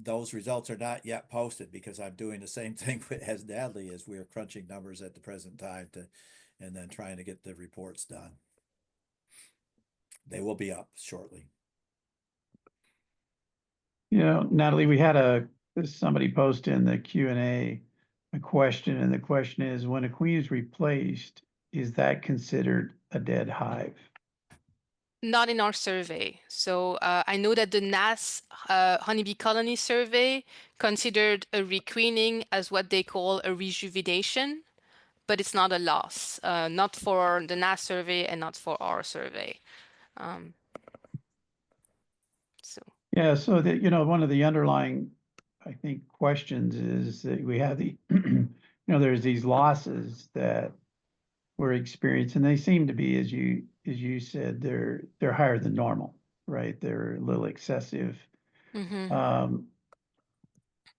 those results are not yet posted because I'm doing the same thing as Natalie is. We are crunching numbers at the present time and then trying to get the reports done. They will be up shortly. Natalie, we had somebody post in the Q&A a question, and the question is, when a queen is replaced, is that considered a dead hive? Not in our survey. So I know that the NAS honeybee colony survey considered a requeening as what they call a rejuvenation, but it's not a loss, not for the NAS survey and not for our survey. So that, one of the underlying, I think, questions is that we have there's these losses that we're experiencing. They seem to be, as you said, they're higher than normal, right? They're a little excessive. Mm-hmm.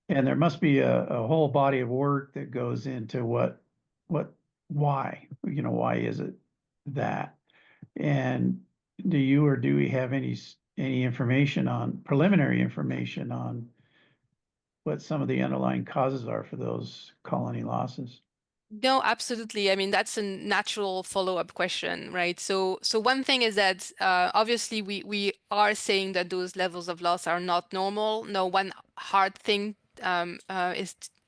And there must be a whole body of work that goes into why is it that? And do we have any preliminary information on what some of the underlying causes are for those colony losses? No, absolutely. I mean, that's a natural follow-up question, right? So one thing is that obviously we are saying that those levels of loss are not normal. No, one hard thing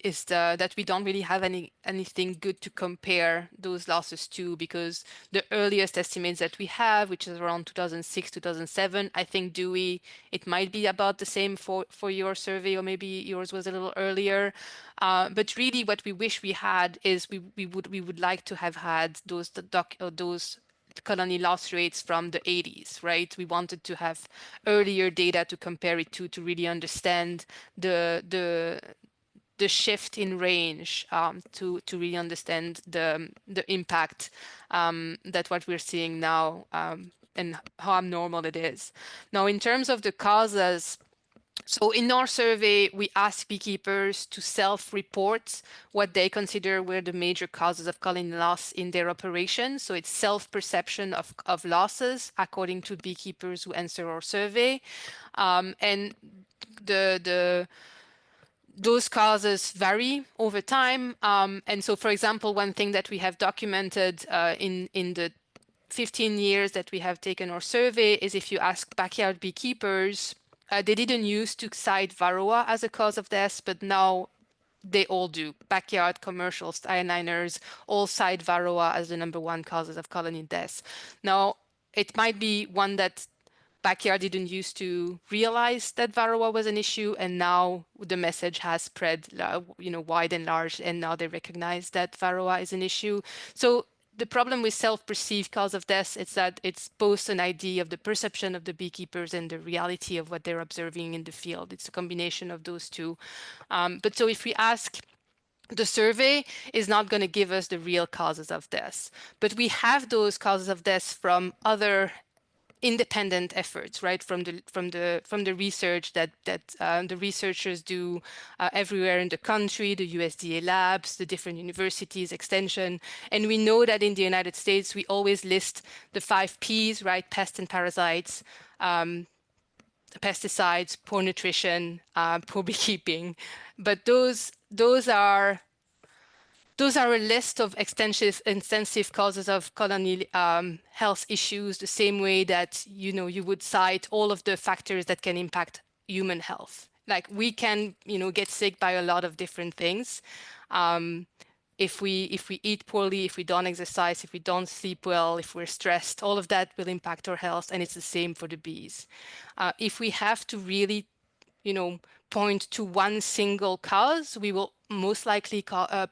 is that we don't really have anything good to compare those losses to, because the earliest estimates that we have, which is around 2006, 2007, I think Dewey, it might be about the same for your survey, or maybe yours was a little earlier. But really, what we wish we had is we would like to have had those colony loss rates from the 80s, right? We wanted to have earlier data to compare it to really understand the shift in range, to really understand the impact that what we're seeing now and how abnormal it is. Now, in terms of the causes, so in our survey, we asked beekeepers to self-report what they consider were the major causes of colony loss in their operation. So it's self-perception of losses according to beekeepers who answer our survey. And those causes vary over time. And so, for example, one thing that we have documented in the 15 years that we have taken our survey is if you ask backyard beekeepers, they didn't used to cite varroa as a cause of death, but now they all do. Backyard, commercial, Steinhainers, all cite varroa as the #1 causes of colony deaths. Now, it might be one that backyard didn't used to realize that varroa was an issue, and now the message has spread, wide and large, and now they recognize that varroa is an issue. So the problem with self-perceived cause of death is that it's both an idea of the perception of the beekeepers and the reality of what they're observing in the field. It's a combination of those two. But so if we ask, the survey is not going to give us the real causes of death, but we have those causes of death from other independent efforts, right? From the research that the researchers do everywhere in the country, the USDA labs, the different universities, extension. And we know that in the United States, we always list the 5 Ps, right? Pests and parasites, pesticides, poor nutrition, poor beekeeping. But those are a list of extensive causes of colony health issues, the same way that you would cite all of the factors that can impact human health. Like we can get sick by a lot of different things. If we eat poorly, if we don't exercise, if we don't sleep well, if we're stressed, all of that will impact our health, and it's the same for the bees. If we have to really point to one single cause, we will most likely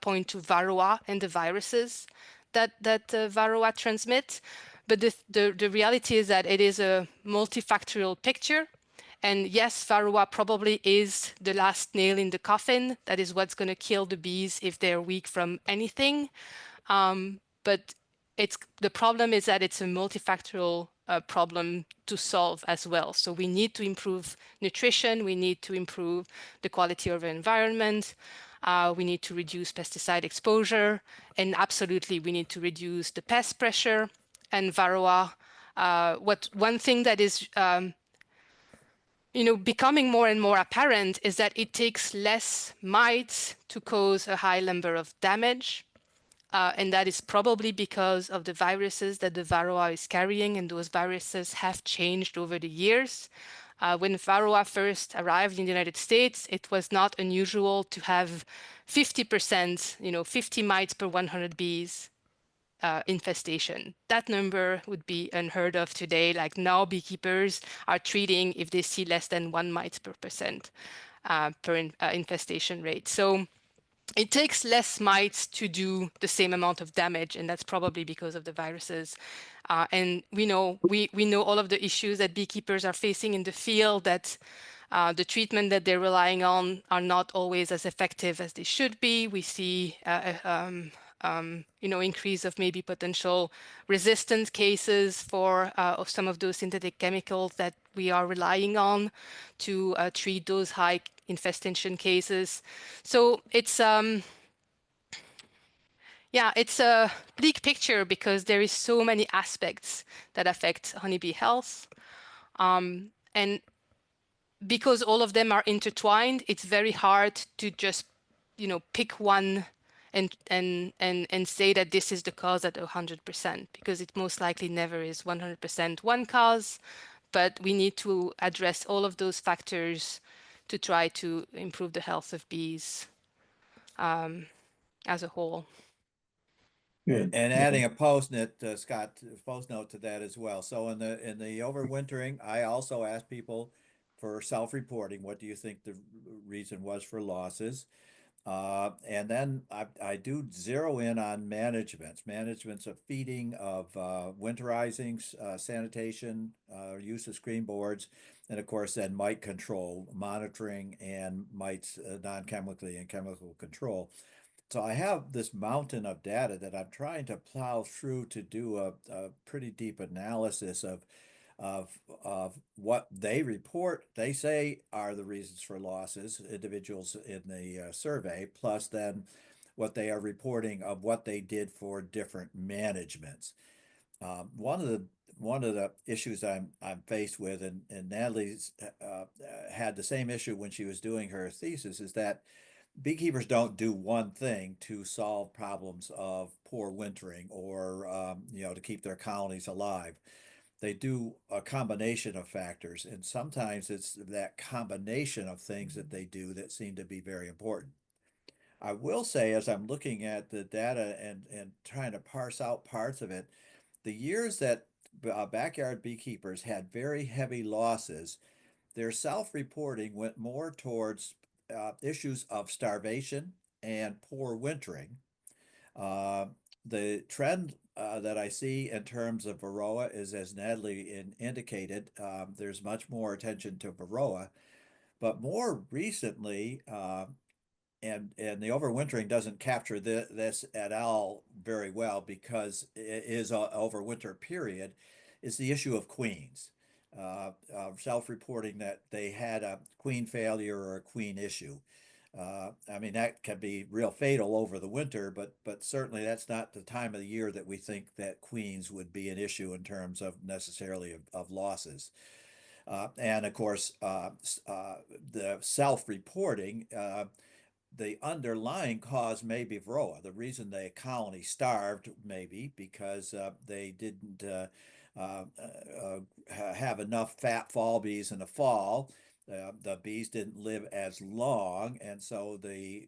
point to varroa and the viruses that varroa transmit. But the reality is that it is a multifactorial picture. And yes, varroa probably is the last nail in the coffin. That is what's going to kill the bees if they're weak from anything. But the problem is that it's a multifactorial problem to solve as well. So we need to improve nutrition, we need to improve the quality of the environment, we need to reduce pesticide exposure, and absolutely we need to reduce the pest pressure and varroa. One thing that is becoming more and more apparent is that it takes less mites to cause a high number of damage. And that is probably because of the viruses that the varroa is carrying, and those viruses have changed over the years. When varroa first arrived in the United States, it was not unusual to have 50%, 50 mites per 100 bees infestation. That number would be unheard of today. Like now beekeepers are treating if they see less than 1 mite per percent infestation rate. So it takes less mites to do the same amount of damage, and that's probably because of the viruses. And we know all of the issues that beekeepers are facing in the field, that the treatment that they're relying on are not always as effective as they should be. We see increase of maybe potential resistance cases for of some of those synthetic chemicals that we are relying on to treat those high infestation cases. So it's it's a bleak picture because there is so many aspects that affect honeybee health. And because all of them are intertwined, it's very hard to just, pick one and say that this is the cause at 100%, because it most likely never is 100% one cause, but we need to address all of those factors to try to improve the health of bees as a whole. Good. And adding a post-it, Scott, post note to that as well. So in the overwintering, I also asked people for self-reporting. What do you think the reason was for losses? And then I do zero in on managements of feeding, of winterizing, sanitation, use of screen boards, and of course then mite control, monitoring, and mites non-chemically and chemical control. So I have this mountain of data that I'm trying to plow through to do a pretty deep analysis of what they report, they say are the reasons for losses, individuals in the survey, plus then what they are reporting of what they did for different managements. One of the issues I'm faced with, and Natalie's had the same issue when she was doing her thesis, is that beekeepers don't do one thing to solve problems of poor wintering or to keep their colonies alive. They do a combination of factors, and sometimes it's that combination of things that they do that seem to be very important. I will say, as I'm looking at the data and trying to parse out parts of it, the years that backyard beekeepers had very heavy losses, their self-reporting went more towards issues of starvation and poor wintering. Uh, the trend that I see in terms of Varroa is, as Natalie indicated, there's much more attention to Varroa, but more recently, and the overwintering doesn't capture this at all very well because it is a overwinter period, is the issue of queens. Self-reporting that they had a queen failure or a queen issue. I mean, that can be real fatal over the winter, but certainly that's not the time of the year that we think that queens would be an issue in terms of necessarily of losses. And of course, the self-reporting, the underlying cause may be Varroa. The reason the colony starved may be because they didn't have enough fat fall bees in the fall. The bees didn't live as long, and so the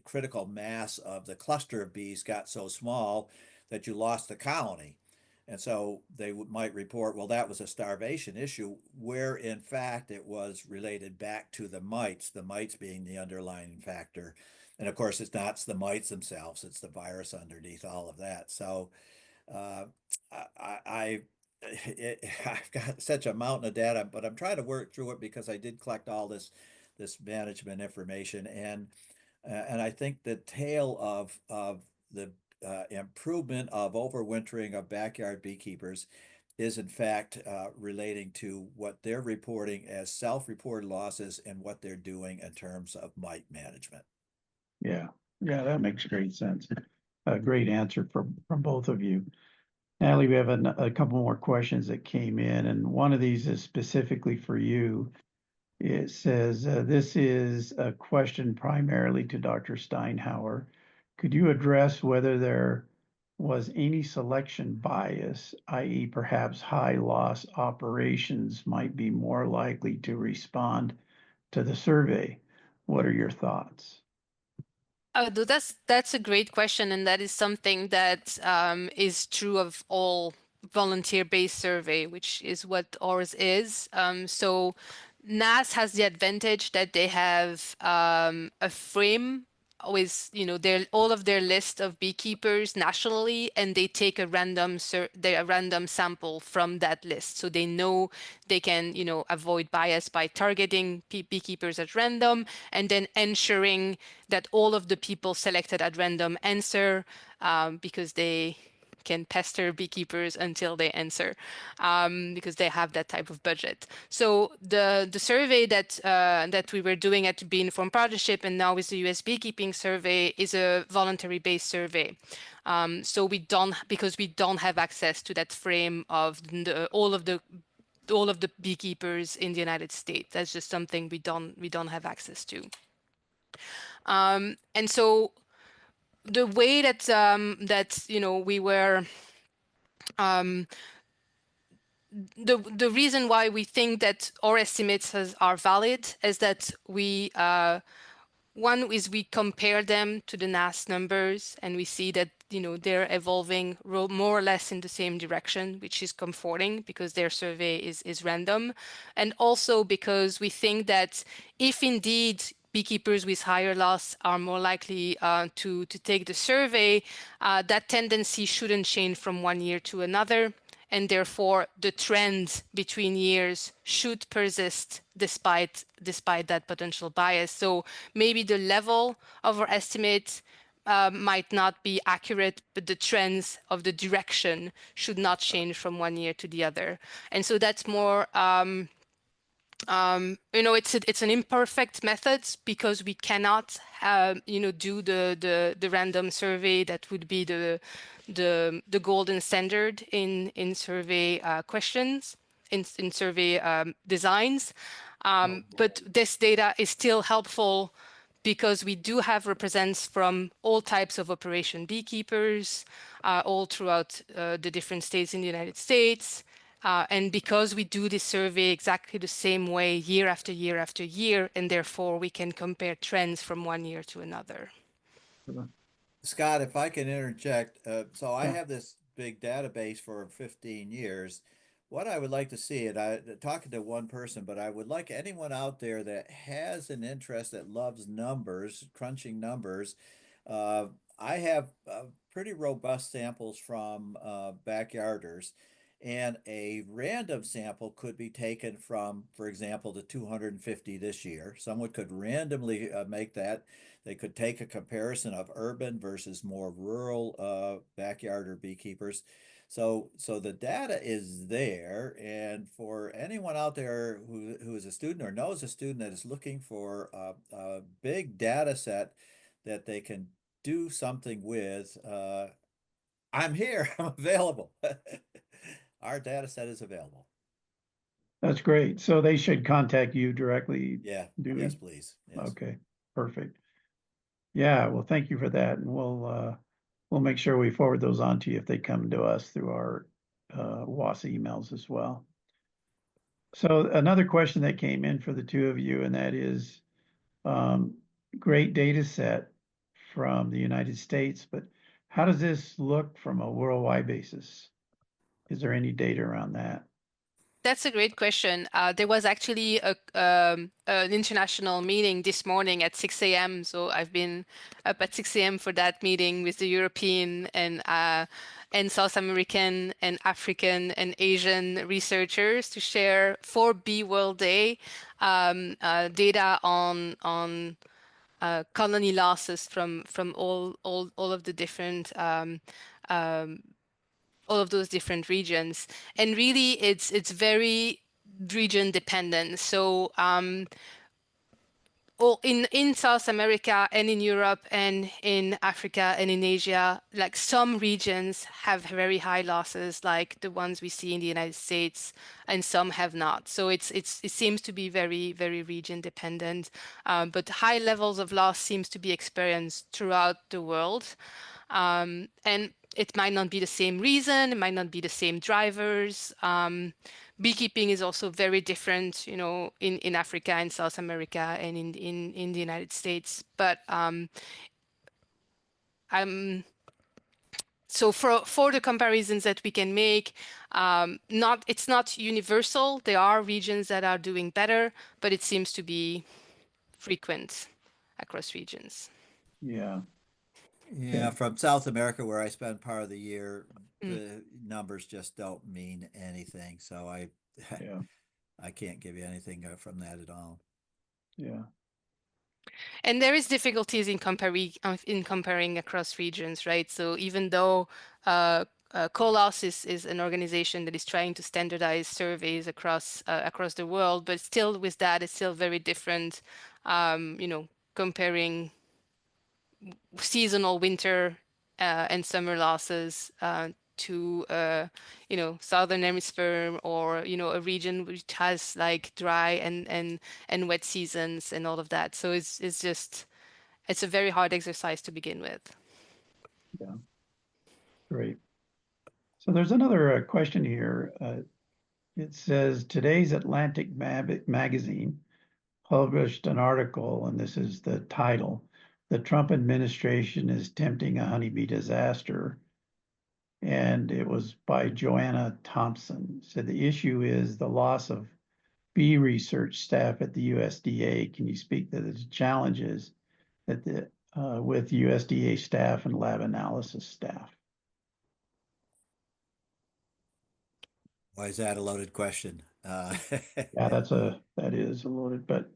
critical mass of the cluster of bees got so small that you lost the colony. And so they might report, well, that was a starvation issue, where in fact it was related back to the mites being the underlying factor. And of course, it's not the mites themselves, it's the virus underneath all of that. So uh, I've got such a mountain of data, but I'm trying to work through it because I did collect all this management information. And I think the tale of the improvement of overwintering of backyard beekeepers is in fact relating to what they're reporting as self-reported losses and what they're doing in terms of mite management. Yeah, yeah, that makes great sense. A great answer from both of you. Natalie, we have a couple more questions that came in, and one of these is specifically for you. It says, this is a question primarily to Dr. Steinhauer. Could you address whether there was any selection bias, i.e. perhaps high loss operations might be more likely to respond to the survey? What are your thoughts? That's a great question, and that is something that is true of all volunteer-based survey, which is what ours is. So NAS has the advantage that they have a frame with all of their list of beekeepers nationally, and they take a random sample from that list, so they know they can avoid bias by targeting beekeepers at random and then ensuring that all of the people selected at random answer, because they can pester beekeepers until they answer, because they have that type of budget. So the survey that we were doing at Bee Informed Partnership and now with the US Beekeeping Survey is a voluntary-based survey. So because we don't have access to that frame of all of the beekeepers in the United States. That's just something we don't have access to. And so the way that we were the reason why we think that our estimates are valid is that one is we compare them to the NAS numbers and we see that they're evolving more or less in the same direction, which is comforting because their survey is random, and also because we think that if indeed beekeepers with higher loss are more likely to take the survey, that tendency shouldn't change from one year to another, and therefore the trend between years should persist despite that potential bias. So maybe the level of our estimate might not be accurate, but the trends of the direction should not change from one year to the other. And so that's more it's an imperfect method because we cannot do the random survey that would be the golden standard in survey questions, in survey designs. But this data is still helpful because we do have representatives from all types of operation beekeepers, all throughout the different states in the United States. And because we do this survey exactly the same way year after year after year, and therefore we can compare trends from one year to another. Scott, if I can interject, so I Yeah. have this big database for 15 years. What I would like to see, and I talking to one person, but I would like anyone out there that has an interest that loves numbers, crunching numbers. I have pretty robust samples from backyarders, and a random sample could be taken from, for example, the 250 this year. Someone could randomly make that. They could take a comparison of urban versus more rural backyarder beekeepers. So the data is there, and for anyone out there who is a student or knows a student that is looking for a big data set that they can do something with, I'm here, I'm available. Our data set is available. That's great. So they should contact you directly, Yeah, Dewey? yes, please. Yes. Okay, perfect. Yeah, well, thank you for that, and we'll make sure we forward those on to you if they come to us through our WAS emails as well. So another question that came in for the two of you, and that is great data set from the United States, but how does this look from a worldwide basis? Is there any data around that? That's a great question. There was actually an international meeting this morning at 6 a.m. So I've been up at 6 a.m. for that meeting with the European and South American and African and Asian researchers to share for Bee World Day data on colony losses from all of the different all of those different regions. And really, it's very region dependent. So in South America and in Europe and in Africa and in Asia, like some regions have very high losses, like the ones we see in the United States, and some have not. So it seems to be very, very region dependent. But high levels of loss seems to be experienced throughout the world. And it might not be the same reason, it might not be the same drivers. Beekeeping is also very different, you know, in Africa and South America and in the United States. But so for the comparisons that we can make, it's not universal. There are regions that are doing better, but it seems to be frequent across regions. Yeah. Yeah, from South America, where I spend part of the year, Mm. the numbers just don't mean anything. So Yeah, I can't give you anything from that at all. yeah, And there is difficulties in comparing across regions, right? So even though COLOS is an organization that is trying to standardize surveys across the world, but still with that, it's still very different. You know, comparing seasonal winter and summer losses to you know, southern hemisphere, or you know, a region which has like dry and wet seasons and all of that. So it's just it's a very hard exercise to begin with. yeah. Great. So there's another question here. It says today's Atlantic magazine published an article, and this is the title: "The Trump administration is tempting a honeybee disaster." And it was by Joanna Thompson. So the issue is the loss of bee research staff at the USDA. Can you speak to the challenges that with USDA staff and lab analysis staff? Why is that a loaded question? Yeah, that is a loaded, but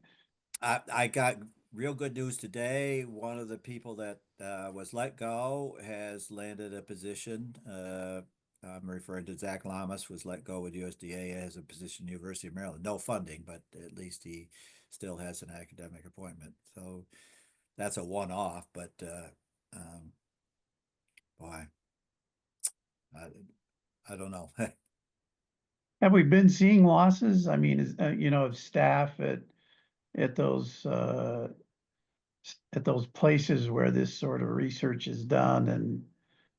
I got real good news today. One of the people that was let go has landed a position. I'm referring to Zach Lamas, was let go with USDA as a position, University of Maryland. No funding, but at least he still has an academic appointment. So that's a one-off, but boy, I don't know. have we been seeing losses? I mean, you know, of staff at those at those places where this sort of research is done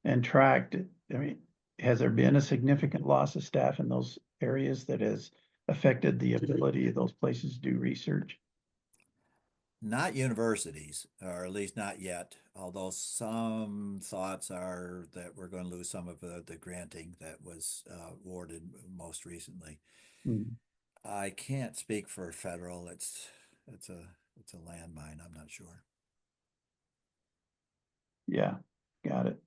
and tracked, I mean, has there been a significant loss of staff in those areas that has affected the ability of those places to do research? Not universities, or at least not yet, although some thoughts are that we're going to lose some of the granting that was awarded most recently. Hmm. I can't speak for federal. It's a landmine. I'm not sure. Yeah, got it.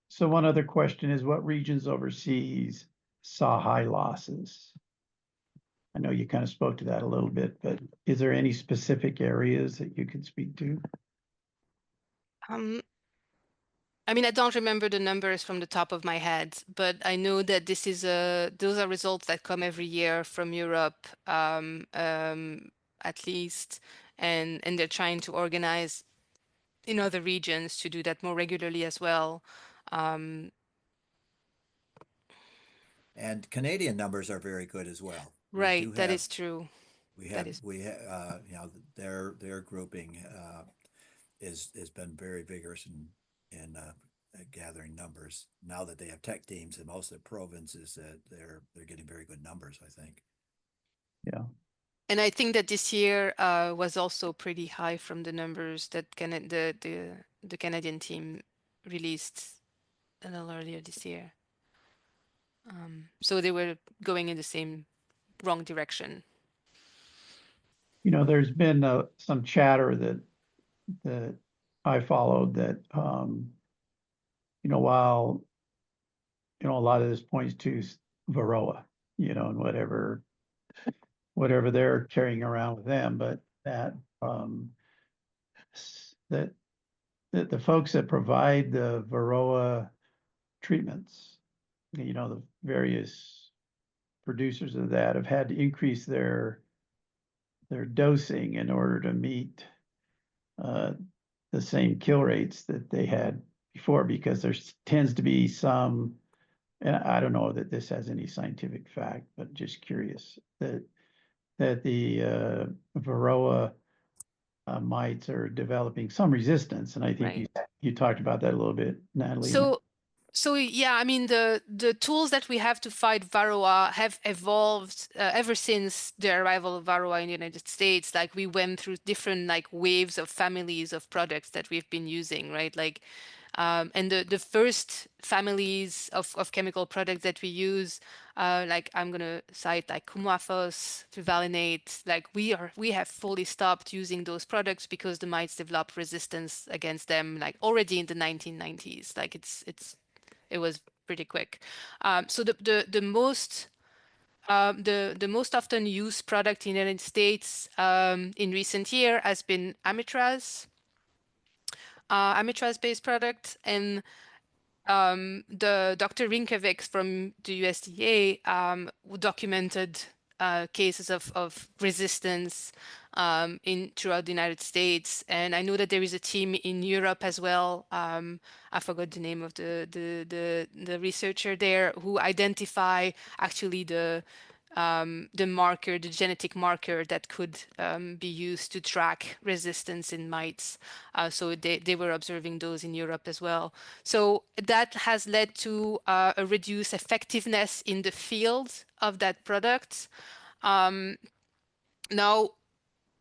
So one other question is, what regions overseas saw high losses? I know you kind of spoke to that a little bit, but is there any specific areas that you could speak to? Um, I mean, I don't remember the numbers from the top of my head, but I know that this is those are results that come every year from Europe, at least, and they're trying to organize in other regions to do that more regularly as well. Um, And Canadian numbers are very good as well. We right, do that have is true. we That have is we you know, their grouping is has been very vigorous in gathering numbers. Now that they have tech teams in most of the provinces, they're getting very good numbers, I think. Yeah. And I think that this year was also pretty high from the numbers that the Canadian team released a little earlier this year. So they were going in the same wrong direction. You know, there's been some chatter that I followed that you know, while you know a lot of this points to Varroa, you know, and whatever they're carrying around with them, but that that the folks that provide the Varroa treatments, you know, the various producers of that have had to increase their dosing in order to meet uh, the same kill rates that they had before, because there tends to be some, and I don't know that this has any scientific fact, but just curious that the Varroa mites are developing some resistance, and I think Right. you talked about that a little bit, Natalie. So yeah, I mean the tools that we have to fight Varroa have evolved ever since the arrival of Varroa in the United States. Like we went through different like waves of families of products that we've been using, right? Like and the first families of chemical products that we use, like I'm gonna cite like Coumaphos, Fluvalinate, like we have fully stopped using those products because the mites developed resistance against them like already in the 1990s. Like it was pretty quick. So the most often used product in the United States in recent year has been Amitraz-based product, and the Dr. Rinkovic from the USDA documented cases of resistance in throughout the United States, and I know that there is a team in Europe as well. I forgot the name of the researcher there who identify actually the marker, the genetic marker that could be used to track resistance in mites. So they were observing those in Europe as well. So that has led to a reduced effectiveness in the field of that product. Now,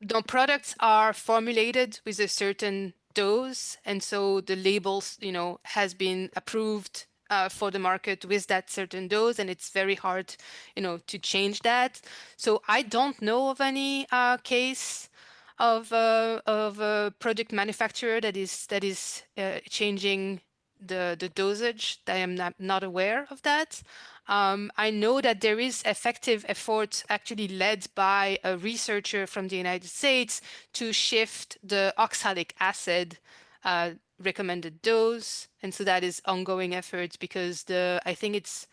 the products are formulated with a certain dose, and so the labels, has been approved for the market with that certain dose, and it's very hard, to change that. So I don't know of any case of a product manufacturer that is changing the dosage. I am not aware of that. I know that there is effective effort actually led by a researcher from the United States to shift the oxalic acid recommended dose, and so that is ongoing efforts because I think it's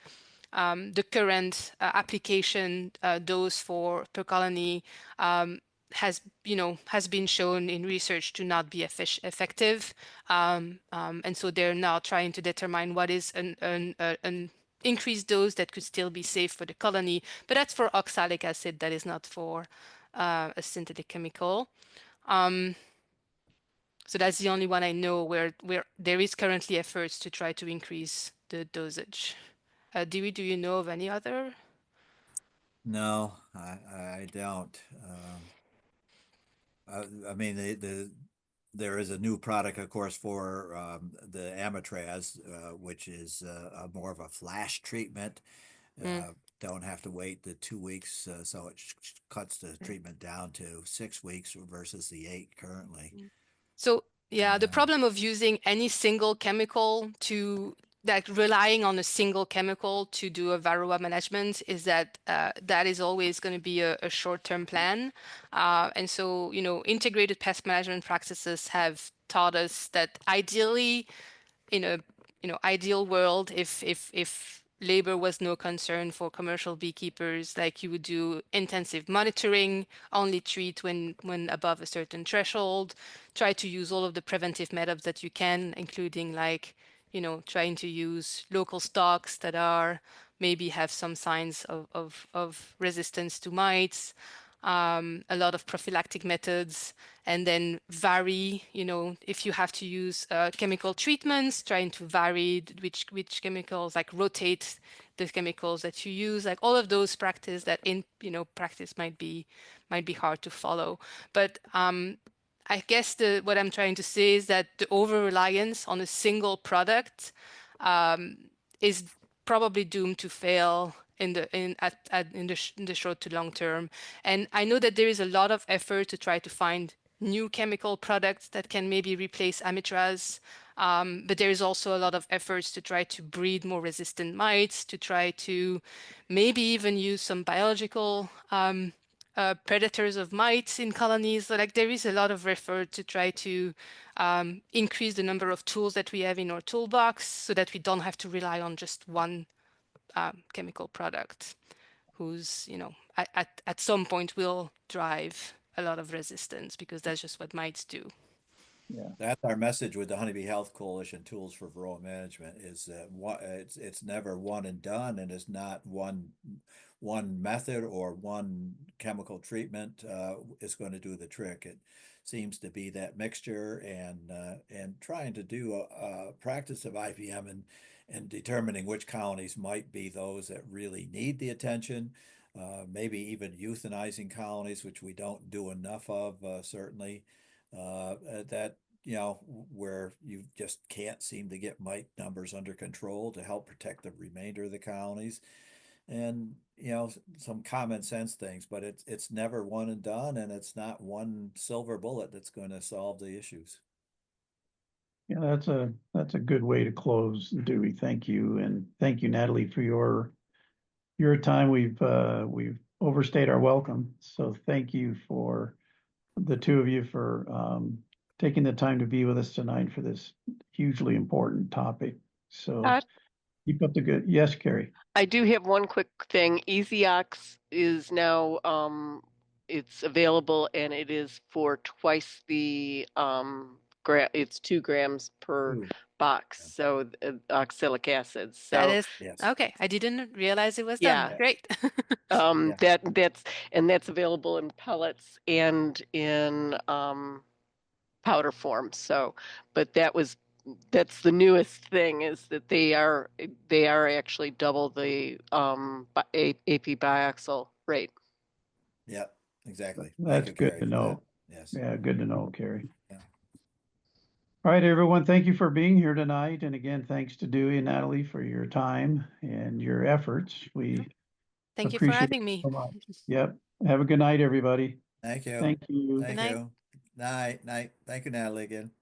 the current application dose for per colony has been shown in research to not be effective, and so they're now trying to determine what is an increased dose that could still be safe for the colony, but that's for oxalic acid. That is not for a synthetic chemical. So that's the only one I know where there is currently efforts to try to increase the dosage. Dewey, do you know of any other? No, I don't. I mean, there is a new product, of course, for the Amatraz, which is more of a flash treatment. Mm. Don't have to wait the 2 weeks, so it cuts the treatment down to 6 weeks versus the 8 currently. So yeah, the Uh, problem of using any single chemical to like relying on a single chemical to do a varroa management is that that is always going to be a short-term plan. And so, you know, integrated pest management practices have taught us that ideally in a ideal world, if labor was no concern for commercial beekeepers, like you would do intensive monitoring, only treat when above a certain threshold, try to use all of the preventive methods that you can, including like, you know, trying to use local stocks that are maybe have some signs of resistance to mites, a lot of prophylactic methods, and then vary, you know, if you have to use chemical treatments, trying to vary which chemicals, like rotate the chemicals that you use, like all of those practice that in, you know, practice might be hard to follow. But I guess what I'm trying to say is that the over-reliance on a single product is probably doomed to fail in the short to long term. And I know that there is a lot of effort to try to find new chemical products that can maybe replace Amitraz. But there is also a lot of efforts to try to breed more resistant mites, to try to maybe even use some biological predators of mites in colonies. So like there is a lot of effort to try to increase the number of tools that we have in our toolbox so that we don't have to rely on just one chemical product who's, you know, at some point will drive a lot of resistance because that's just what mites do. Yeah. That's our message with the Honeybee Health Coalition Tools for Varroa Management is that it's never one and done, and it's not one method or one chemical treatment is going to do the trick. It seems to be that mixture and trying to do a practice of IPM and determining which colonies might be those that really need the attention. Maybe even euthanizing colonies, which we don't do enough of, certainly. That where you just can't seem to get mite numbers under control to help protect the remainder of the colonies, and some common sense things, but it's never one and done, and it's not one silver bullet that's going to solve the issues. Yeah, that's a good way to close, Dewey. Thank you, and thank you, Natalie, for your time. We've overstayed our welcome, so thank you for the two of you for taking the time to be with us tonight for this hugely important topic. So Todd? keep up the good. Yes, Carrie. I do have one quick thing. EasyOx is now it's available and it is for twice the it's 2 grams per Ooh, box. So oxalic acid. That So is yes. okay. I didn't realize it was Yeah. done. Great. Yeah. that's available in pellets and in powder form. So, but that's the newest thing is that they are actually double the AP bioxyl rate. Yep, exactly. Thank That's you, good Carrie, to for that. know. Yes. Yeah, good to know, Carrie. Yeah. All right, everyone, thank you for being here tonight. And again, thanks to Dewey and Natalie for your time and your efforts. We Thank you for appreciate it having me. so much. Yep. Have a good night, everybody. Thank you. Thank you. Thank night. you. Night. Thank you, Natalie, again.